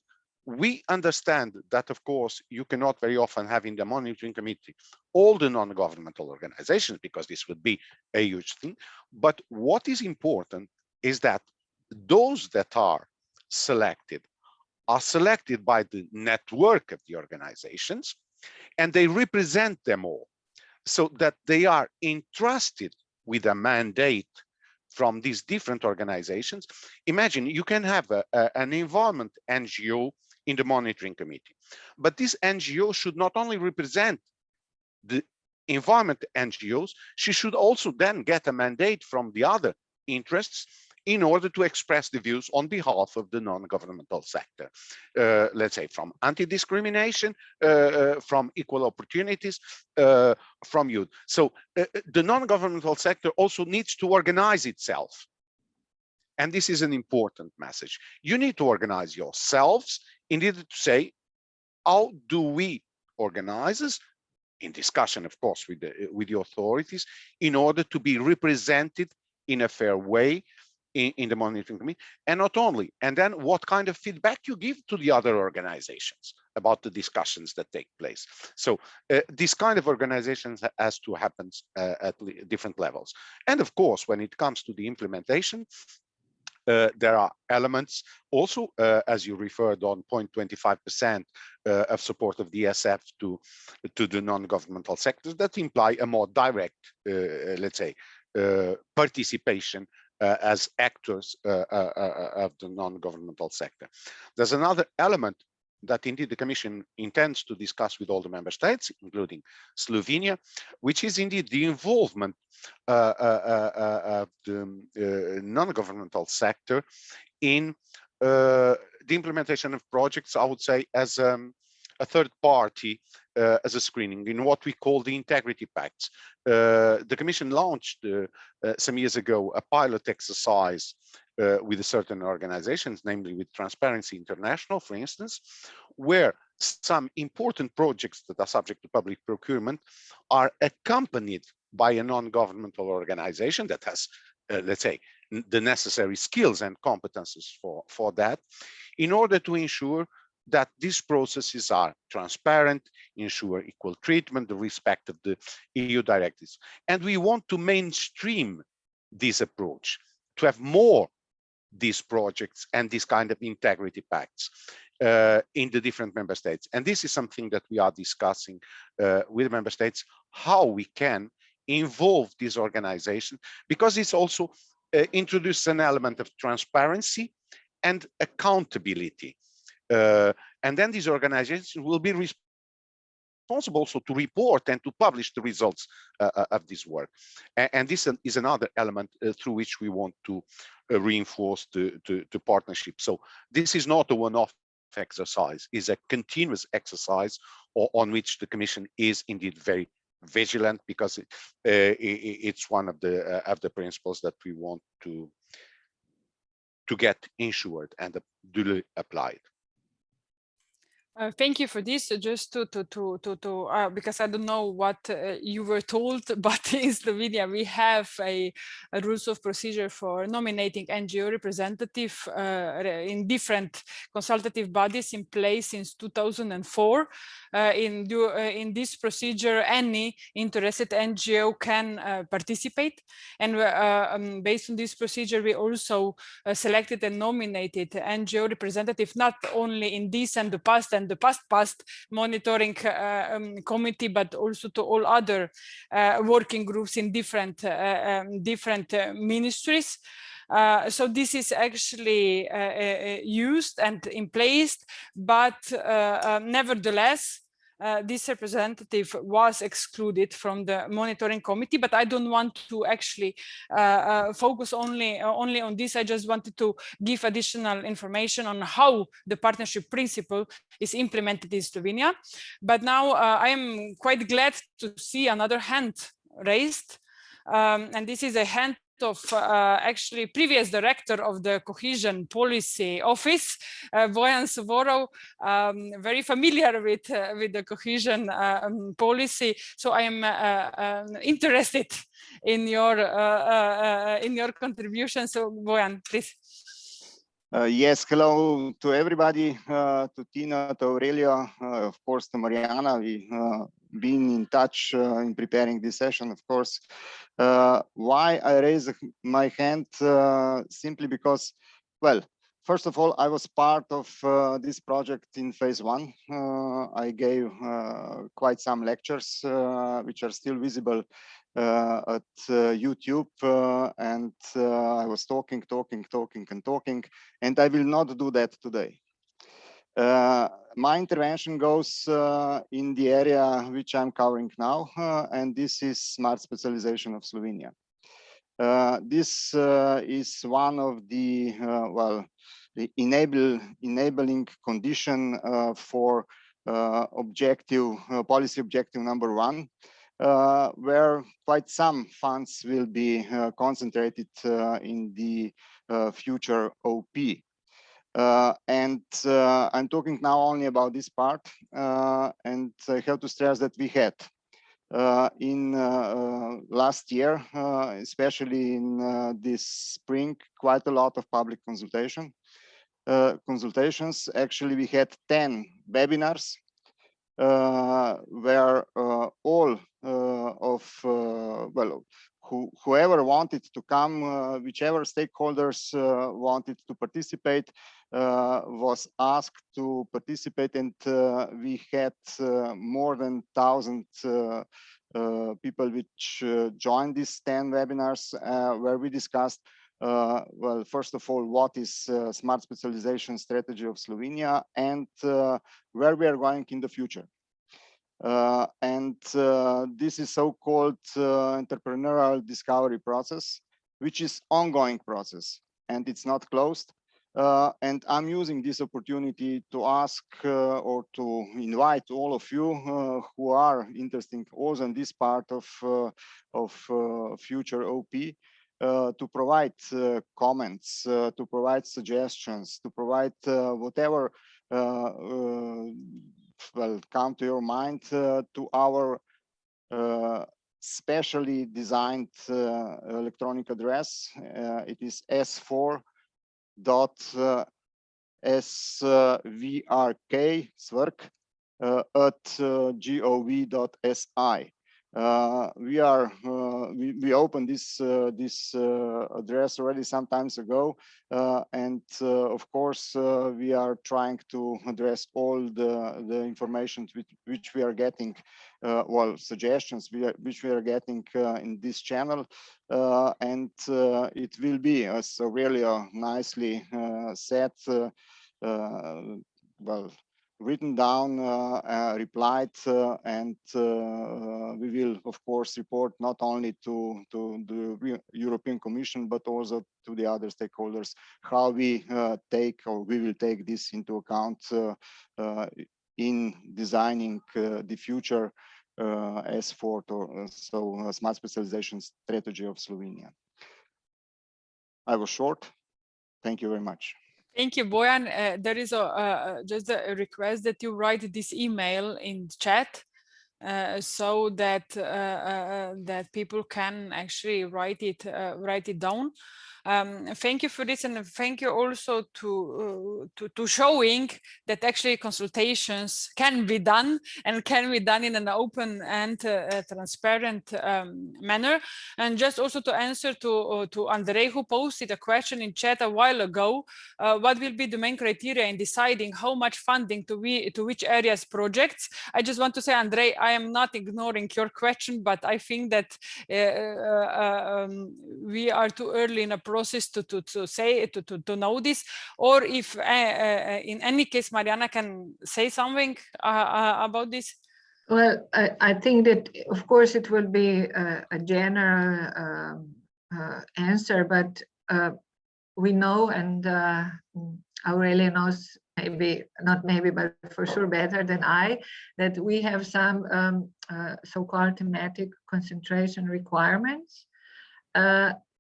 we understand that, of course, you cannot very often have in the monitoring committee all the non-governmental organizations, because this would be a huge thing. But what is important is that those that are selected by the network of the organizations, and they represent them all, so that they are entrusted with a mandate from these different organizations. Imagine you can have an environment NGO in the monitoring committee, but this NGO should not only represent the environment NGOs, she should also then get a mandate from the other interests in order to express the views on behalf of the non-governmental sector. Let's say from anti-discrimination, from equal opportunities, from youth. So the non-governmental sector also needs to organize itself. And this is an important message. You need to organize yourselves in order to say, how do we organize us, in discussion, of course, with the authorities, in order to be represented in a fair way in the monitoring committee, and not only, and then what kind of feedback you give to the other organizations about the discussions that take place. So this kind of organizations has to happen at different levels. And of course, when it comes to the implementation, there are elements also, as you referred on 0.25% of support of the SF to the non-governmental sectors that imply a more direct, let's say, participation as actors of the non-governmental sector. There's another element that indeed the Commission intends to discuss with all the member states, including Slovenia, which is indeed the involvement of the non-governmental sector in the implementation of projects, I would say, as a third party, as a screening in what we call the integrity pacts. The Commission launched some years ago a pilot exercise with certain organizations, namely with Transparency International, for instance, where some important projects that are subject to public procurement are accompanied by a non-governmental organization that has, let's say, the necessary skills and competences for that, in order to ensure that these processes are transparent, ensure equal treatment, the respect of the EU directives. And we want to mainstream this approach, to have more these projects and this kind of integrity pacts in the different member states. And this is something that we are discussing with member states, how we can involve this organization, because it's also introduces an element of transparency and accountability. And then these organizations will be responsible also to report and to publish the results of this work. And this is another element through which we want to reinforce the partnership. So this is not a one-off exercise, is a continuous exercise on which the Commission is indeed very vigilant, because it's one of the principles that we want to get ensured and duly applied. Thank you for this. Just because I don't know what you were told, but in Slovenia we have a rules of procedure for nominating NGO representative in different consultative bodies in place since 2004. In this procedure, any interested NGO can participate, and based on this procedure, we also selected and nominated NGO representative not only in this and the past and the past monitoring committee, but also to all other working groups in different ministries. So this is actually used and in place, but nevertheless, this representative was excluded from the monitoring committee, but I don't want to actually focus only on this. I just wanted to give additional information on how the partnership principle is implemented in Slovenia. But now I am quite glad to see another hand raised, and this is a hand of actually previous director of the Cohesion Policy Office, Bojan Suvorov, very familiar with the cohesion policy. So I am interested in your contribution. So Bojan, please. Yes, hello to everybody, to Tina, to Aurelio, of course to Mariana. We been in touch in preparing this session, of course. Why I raise my hand? Simply because, well, first of all, I was part of this project in phase 1. I gave quite some lectures, which are still visible at YouTube, and I was talking, and I will not do that today. My intervention goes in the area which I'm covering now, and this is smart specialization of Slovenia. This is one of the the enabling condition for policy objective number 1, where quite some funds will be concentrated in the future OP. And I'm talking now only about this part, and I have to stress that we had in last year, especially in this spring, quite a lot of public consultations. Actually, we had 10 webinars where all whoever wanted to come, whichever stakeholders wanted to participate, was asked to participate, and we had more than 1,000 people which joined these 10 webinars, where we discussed, well, first of all, what is smart specialization strategy of Slovenia, and where we are going in the future. This is so-called entrepreneurial discovery process, which is ongoing process, and it's not closed. And I'm using this opportunity to ask or to invite all of you who are interested also in this part of future OP to provide comments, to provide suggestions, to provide whatever will come to your mind to our specially designed electronic address. It is svrk.svrk@gov.si. We opened this address already some times ago, and of course we are trying to address all the information which we are getting, well, suggestions which we are getting in this channel, and it will be, as Aurelio nicely said, well, written down, replied, and we will, of course, report not only to the European Commission, but also to the other stakeholders, how we will take this into account in designing the future S4, so smart specialization strategy of Slovenia. I was short. Thank you very much. Thank you, Bojan. There is just a request that you write this email in chat so that that people can actually write it down. Thank you for this, and thank you also to showing that actually consultations can be done and can be done in an open and transparent manner. And just also to answer to Andrei, who posted a question in chat a while ago, what will be the main criteria in deciding how much funding to which areas projects? I just want to say, Andrei, I am not ignoring your question, but I think that we are too early in a process to know this, or if in any case Mariana can say something about this. Well, I think that of course it will be a general answer, but we know, and Aurelio knows, but for sure better than I, that we have some so-called thematic concentration requirements,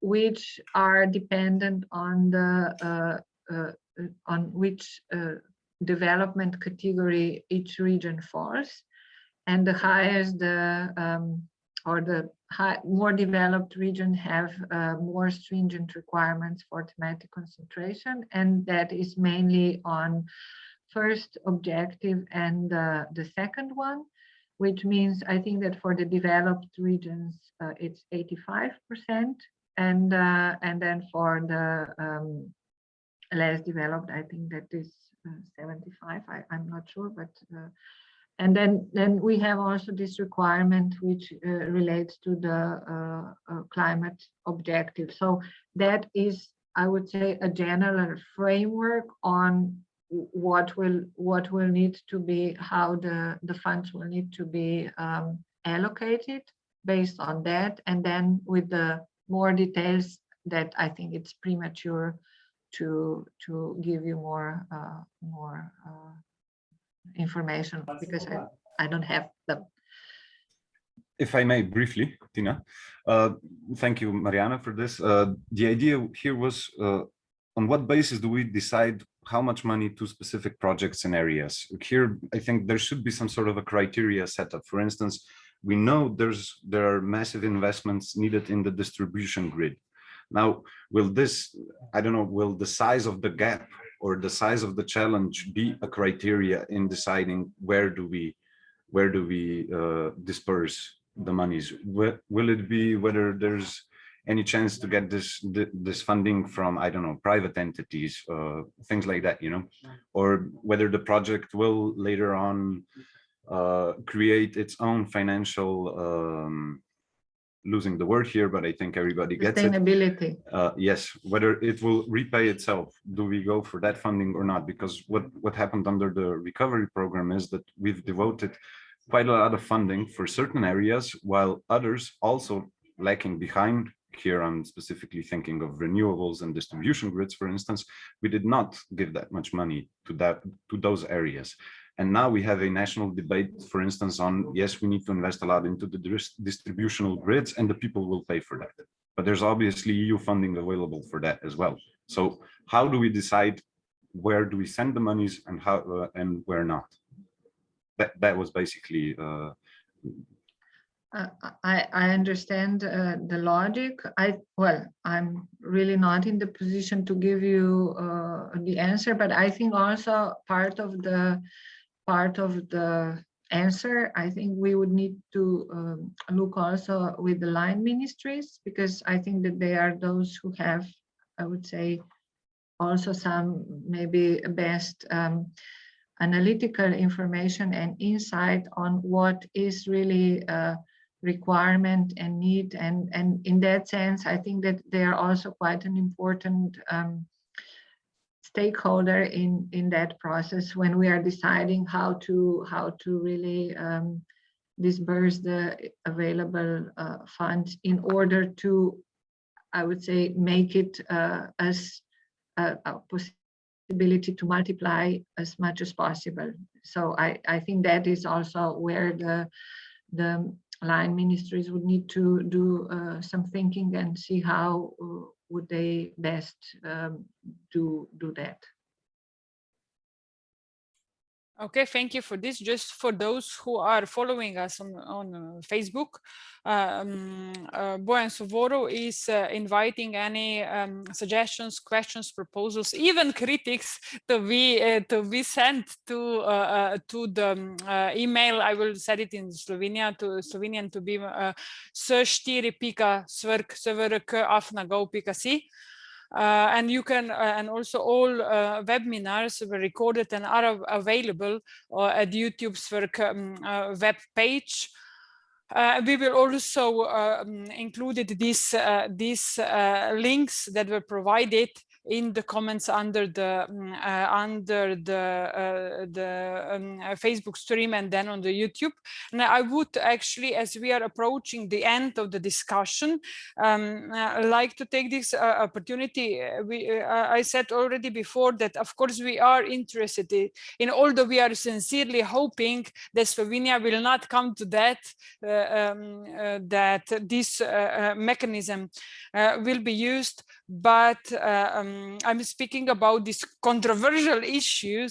which are dependent on the on which development category each region falls, and the higher the more developed region have more stringent requirements for thematic concentration, and that is mainly on first objective and the second one, which means I think that for the developed regions it's 85%. And then for the less developed, I think that is 75. I'm not sure, but and then we have also this requirement which relates to the climate objective. So that is, I would say, a general framework on what will need to be, how the funds will need to be allocated based on that, and then with the more details that I think it's premature to give you more information, because I don't have them. If I may briefly, Tina, thank you, Mariana, for this. The idea here was on what basis do we decide how much money to specific projects and areas? Here, I think there should be some sort of a criteria set up. For instance, we know there are massive investments needed in the distribution grid. Now, will this, I don't know, will the size of the gap or the size of the challenge be a criteria in deciding where do we disperse the monies? Will it be whether there's any chance to get this funding from, I don't know, private entities, things like that, you know, or whether the project will later on create its own financial, losing the word here, but I think everybody gets it. Sustainability. Yes, whether it will repay itself. Do we go for that funding or not? Because what happened under the recovery program is that we've devoted quite a lot of funding for certain areas, while others also lacking behind. Here I'm specifically thinking of renewables and distribution grids, for instance. We did not give that much money to those areas. And now we have a national debate, for instance, on, yes, we need to invest a lot into the distributional grids and the people will pay for that. But there's obviously EU funding available for that as well. So how do we decide where do we send the monies and how and where not? That was basically... I understand the logic. I'm really not in the position to give you the answer, but I think also part of the answer, I think we would need to look also with the line ministries, because I think that they are those who have, I would say, also some maybe best analytical information and insight on what is really requirement and need, and in that sense I think that they are also quite an important stakeholder in that process when we are deciding how to really disperse the available funds in order to, I would say, make it as a possibility to multiply as much as possible. So I think that is also where the line ministries would need to do some thinking and see how would they best do that. Okay, thank you for this. Just for those who are following us on Facebook, Bojan Sovoro is inviting any suggestions, questions, proposals, even critics to be sent to the email. I will set it in Slovenian to be s4.svrk@go.si. And you can, and also all webinars were recorded and are available at YouTube's web page. We will also include these links that were provided in the comments under the Facebook stream and then on the YouTube. And I would actually, as we are approaching the end of the discussion, like to take this opportunity. I said already before that, of course, we are interested in, although we are sincerely hoping that Slovenia will not come to that, that this mechanism will be used, but I'm speaking about this controversial issue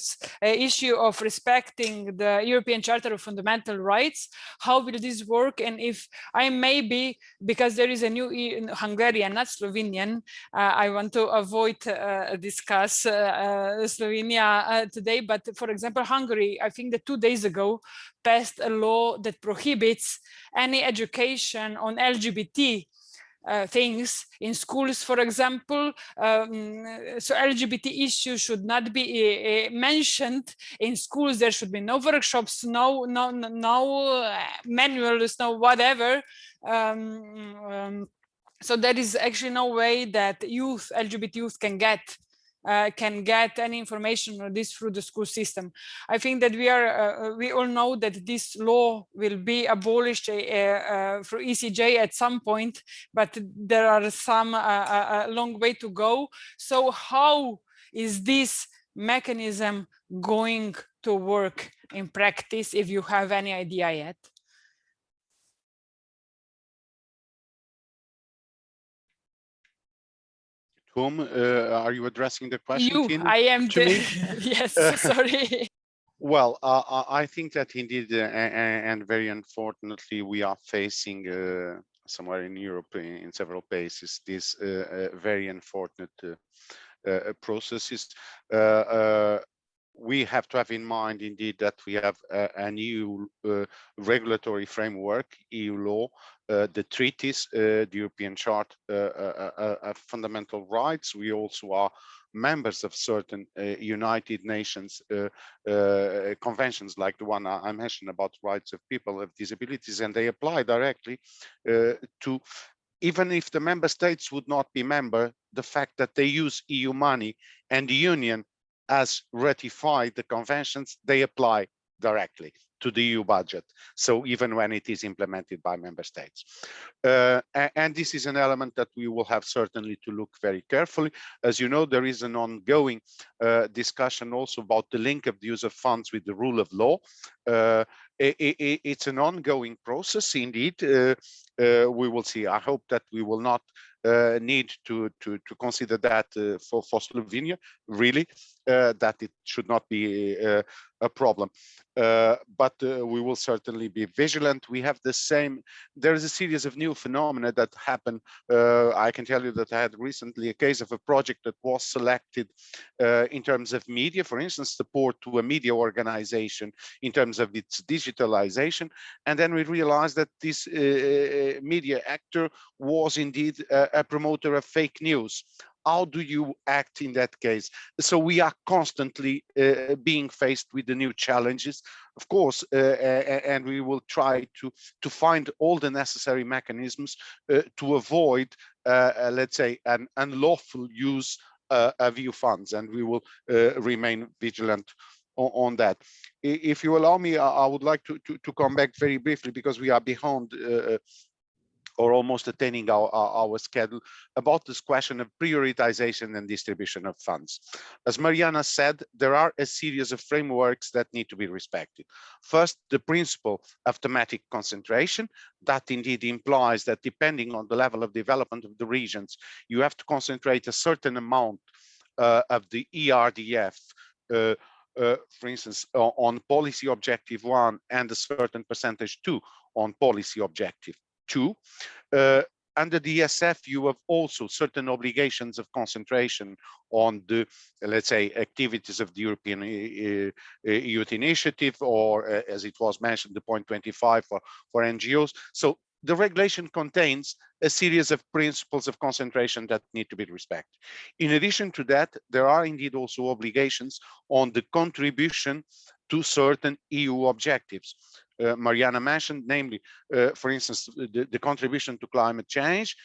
of respecting the European Charter of Fundamental Rights. How will this work? And if I maybe, because there is a new Hungarian, not Slovenian, I want to avoid discuss Slovenia today, but for example, Hungary, I think that 2 days ago, passed a law that prohibits any education on LGBT things in schools, for example. So LGBT issues should not be mentioned in schools. There should be no workshops, no manuals, no whatever. So there is actually no way that LGBT youth can get any information on this through the school system. I think that we all know that this law will be abolished through ECJ at some point, but there are some a long way to go. So how is this mechanism going to work in practice, if you have any idea yet? Whom are you addressing the question? You, Tina? I am to me? Yes, sorry. Well, I think that indeed, and very unfortunately, we are facing somewhere in Europe, in several places, these very unfortunate processes. We have to have in mind, indeed, that we have a new regulatory framework, EU law, the treaties, the European Charter of Fundamental Rights. We also are members of certain United Nations conventions, like the one I mentioned about rights of people with disabilities, and they apply directly to, even if the member states would not be member, the fact that they use EU money and the Union has ratified the conventions, they apply directly to the EU budget. So even when it is implemented by member states. And this is an element that we will have certainly to look very carefully. As you know, there is an ongoing discussion also about the link of the use of funds with the rule of law. It's an ongoing process, indeed. We will see. I hope that we will not need to consider that for Slovenia, really, that it should not be a problem. But we will certainly be vigilant. We have the same, there is a series of new phenomena that happen. I can tell you that I had recently a case of a project that was selected in terms of media, for instance, support to a media organization in terms of its digitalization. And then we realized that this media actor was indeed a promoter of fake news. How do you act in that case? So we are constantly being faced with the new challenges, of course, and we will try to find all the necessary mechanisms to avoid, let's say, an unlawful use of EU funds, and we will remain vigilant on that. If you allow me, I would like to come back very briefly, because we are behind or almost attaining our schedule, about this question of prioritization and distribution of funds. As Mariana said, there are a series of frameworks that need to be respected. First, the principle of thematic concentration, that indeed implies that depending on the level of development of the regions, you have to concentrate a certain amount of the ERDF, for instance, on policy objective 1, and a certain percentage 2 on policy objective 2. Under the ESF, you have also certain obligations of concentration on the, let's say, activities of the European Youth Initiative, or as it was mentioned, the point 25 for NGOs. So the regulation contains a series of principles of concentration that need to be respected. In addition to that, there are indeed also obligations on the contribution to certain EU objectives. Mariana mentioned, namely, for instance, the contribution to climate change.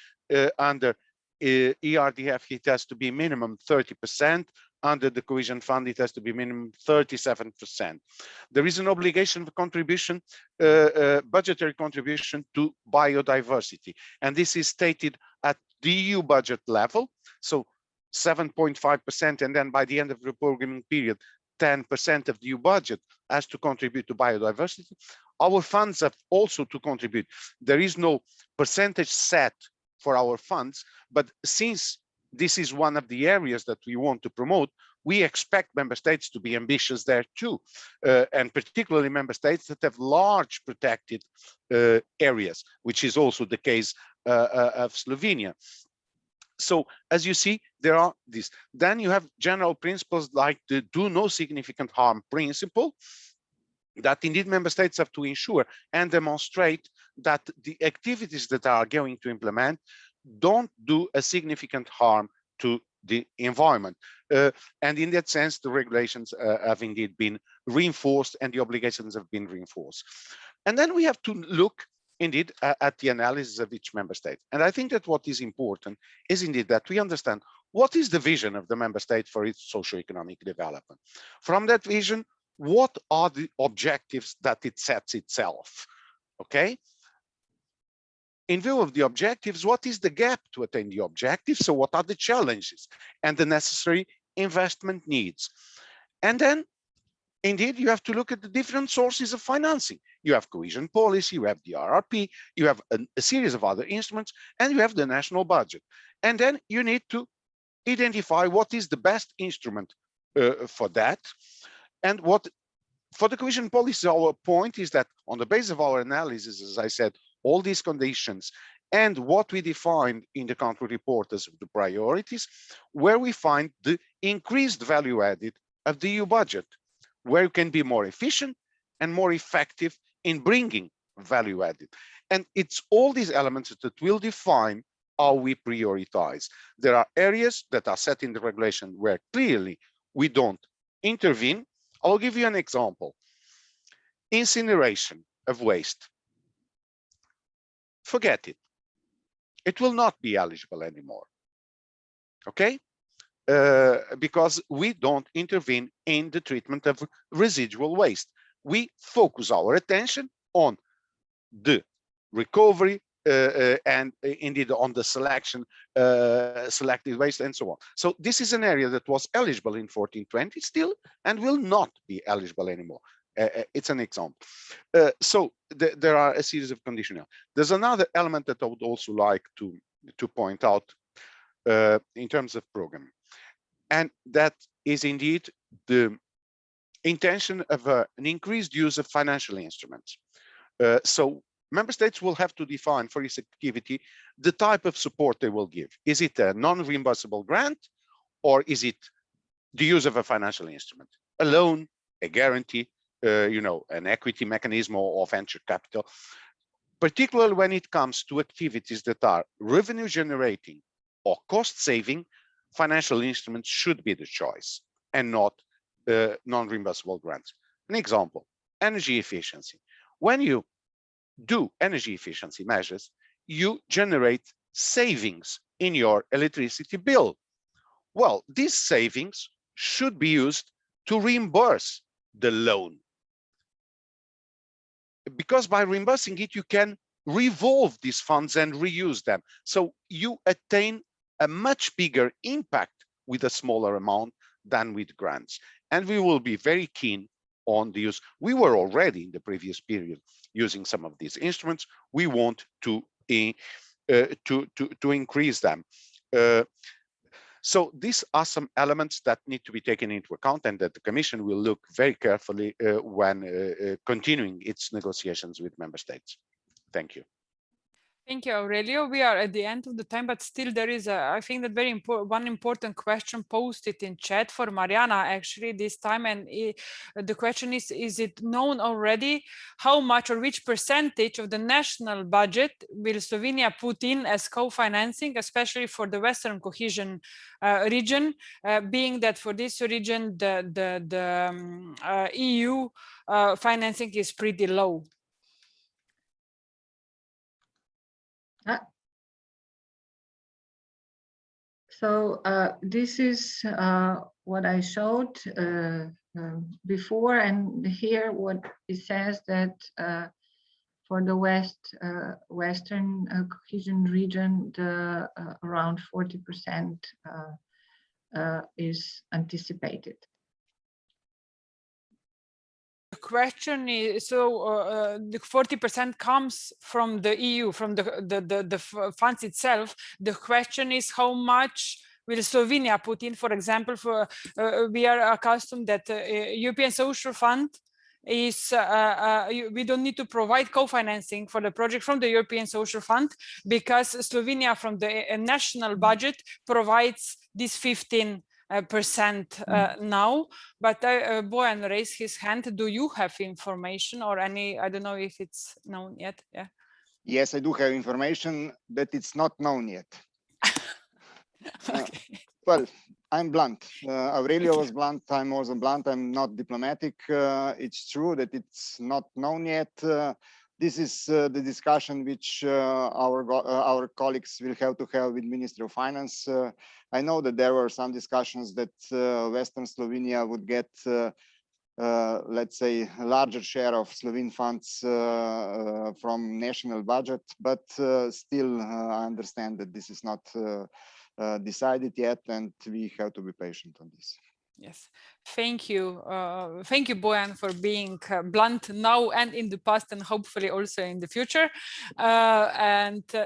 Under ERDF, it has to be minimum 30%. Under the cohesion fund, it has to be minimum 37%. There is an obligation of contribution, budgetary contribution to biodiversity, and this is stated at the EU budget level, so 7.5%, and then by the end of the programming period, 10% of the EU budget has to contribute to biodiversity. Our funds have also to contribute. There is no percentage set for our funds, but since this is one of the areas that we want to promote, we expect member states to be ambitious there too, and particularly member states that have large protected areas, which is also the case of Slovenia. So as you see, there are these. Then you have general principles like the do no significant harm principle, that indeed member states have to ensure and demonstrate that the activities that are going to implement don't do a significant harm to the environment. And in that sense, the regulations have indeed been reinforced, and the obligations have been reinforced. And then we have to look indeed at the analysis of each member state. And I think that what is important is indeed that we understand what is the vision of the member state for its socio-economic development. From that vision, what are the objectives that it sets itself? Okay. In view of the objectives, what is the gap to attain the objectives? So what are the challenges and the necessary investment needs? And then indeed, you have to look at the different sources of financing. You have cohesion policy, you have the RRP, you have a series of other instruments, and you have the national budget. And then you need to identify what is the best instrument for that. And what, for the cohesion policy, our point is that on the basis of our analysis, as I said, all these conditions and what we defined in the country report as the priorities, where we find the increased value added of the EU budget, where you can be more efficient and more effective in bringing value added. And it's all these elements that will define how we prioritize. There are areas that are set in the regulation where clearly we don't intervene. I'll give you an example. Incineration of waste. Forget it. It will not be eligible anymore. Okay? Because we don't intervene in the treatment of residual waste. We focus our attention on the recovery and indeed on the selection, selected waste and so on. So this is an area that was eligible in 1420 still and will not be eligible anymore. It's an example. So there are a series of conditionals. There's another element that I would also like to point out in terms of programming. And that is indeed the intention of an increased use of financial instruments. So member states will have to define for each activity the type of support they will give. Is it a non-reimbursable grant, or is it the use of a financial instrument? A loan, a guarantee, an equity mechanism or venture capital. Particularly when it comes to activities that are revenue generating or cost saving, financial instruments should be the choice and not non-reimbursable grants. An example, energy efficiency. When you do energy efficiency measures, you generate savings in your electricity bill. Well, these savings should be used to reimburse the loan. Because by reimbursing it, you can revolve these funds and reuse them. So you attain a much bigger impact with a smaller amount than with grants. And we will be very keen on the use. We were already in the previous period using some of these instruments. We want to increase them. So these are some elements that need to be taken into account and that the Commission will look very carefully when continuing its negotiations with Member States. Thank you. Thank you, Aurelio. We are at the end of the time, but still there is, I think that very important, one important question posted in chat for Mariana actually this time. And the question is it known already how much or which percentage of the national budget will Slovenia put in as co-financing, especially for the Western cohesion region, being that for this region, the EU financing is pretty low? So this is what I showed before, and here what it says that for the Western cohesion region, the around 40% is anticipated. The question is, so the 40% comes from the EU, from the funds itself. The question is how much will Slovenia put in? For example, for we are accustomed that European Social Fund is we don't need to provide co-financing for the project from the European Social Fund because Slovenia from the national budget provides this 15% now, but Bojan raised his hand. Do you have information or any? I don't know if it's known yet. Yeah. Yes, I do have information that it's not known yet. Okay. Well, I'm blunt. Aurelio was blunt. I'm also blunt. I'm not diplomatic. It's true that it's not known yet. This is the discussion which our colleagues will have to have with Ministry of Finance. I know that there were some discussions that Western Slovenia would get, let's say, a larger share of Slovene funds from national budget, but still I understand that this is not decided yet, and we have to be patient on this. Yes, thank you. Thank you, Bojan, for being blunt now and in the past and hopefully also in the future.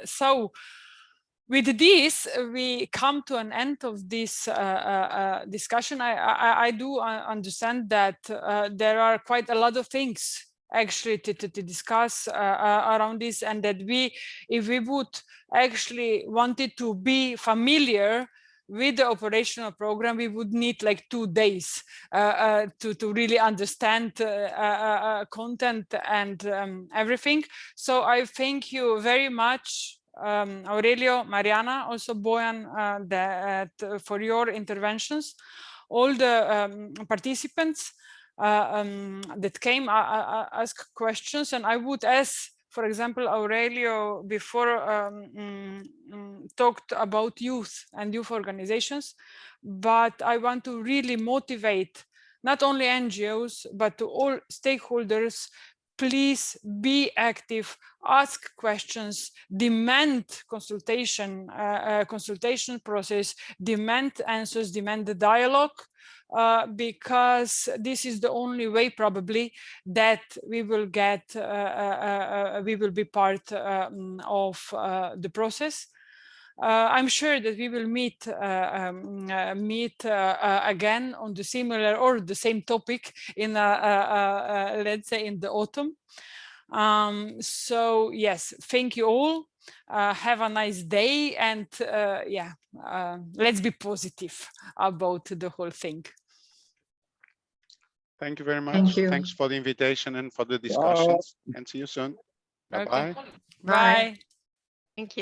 So with this, we come to an end of this discussion. I do understand that there are quite a lot of things actually to discuss around this, and that if we would actually wanted to be familiar with the operational program, we would need like 2 days to really understand content and everything. So I thank you very much, Aurelio, Mariana, also Bojan, for your interventions. All the participants that came ask questions, and I would ask, for example, Aurelio before talked about youth and youth organizations, but I want to really motivate not only NGOs, but to all stakeholders. Please be active, ask questions, demand consultation process, demand answers, demand the dialogue. Because this is the only way probably that we will get, we will be part of the process. I'm sure that we will meet again on the similar or the same topic in, let's say, in the autumn. So yes, thank you all. Have a nice day, and yeah, let's be positive about the whole thing. Thank you very much. Thank you. Thanks for the invitation and for the discussions. And see you soon. Okay. Bye-bye. Bye. Thank you.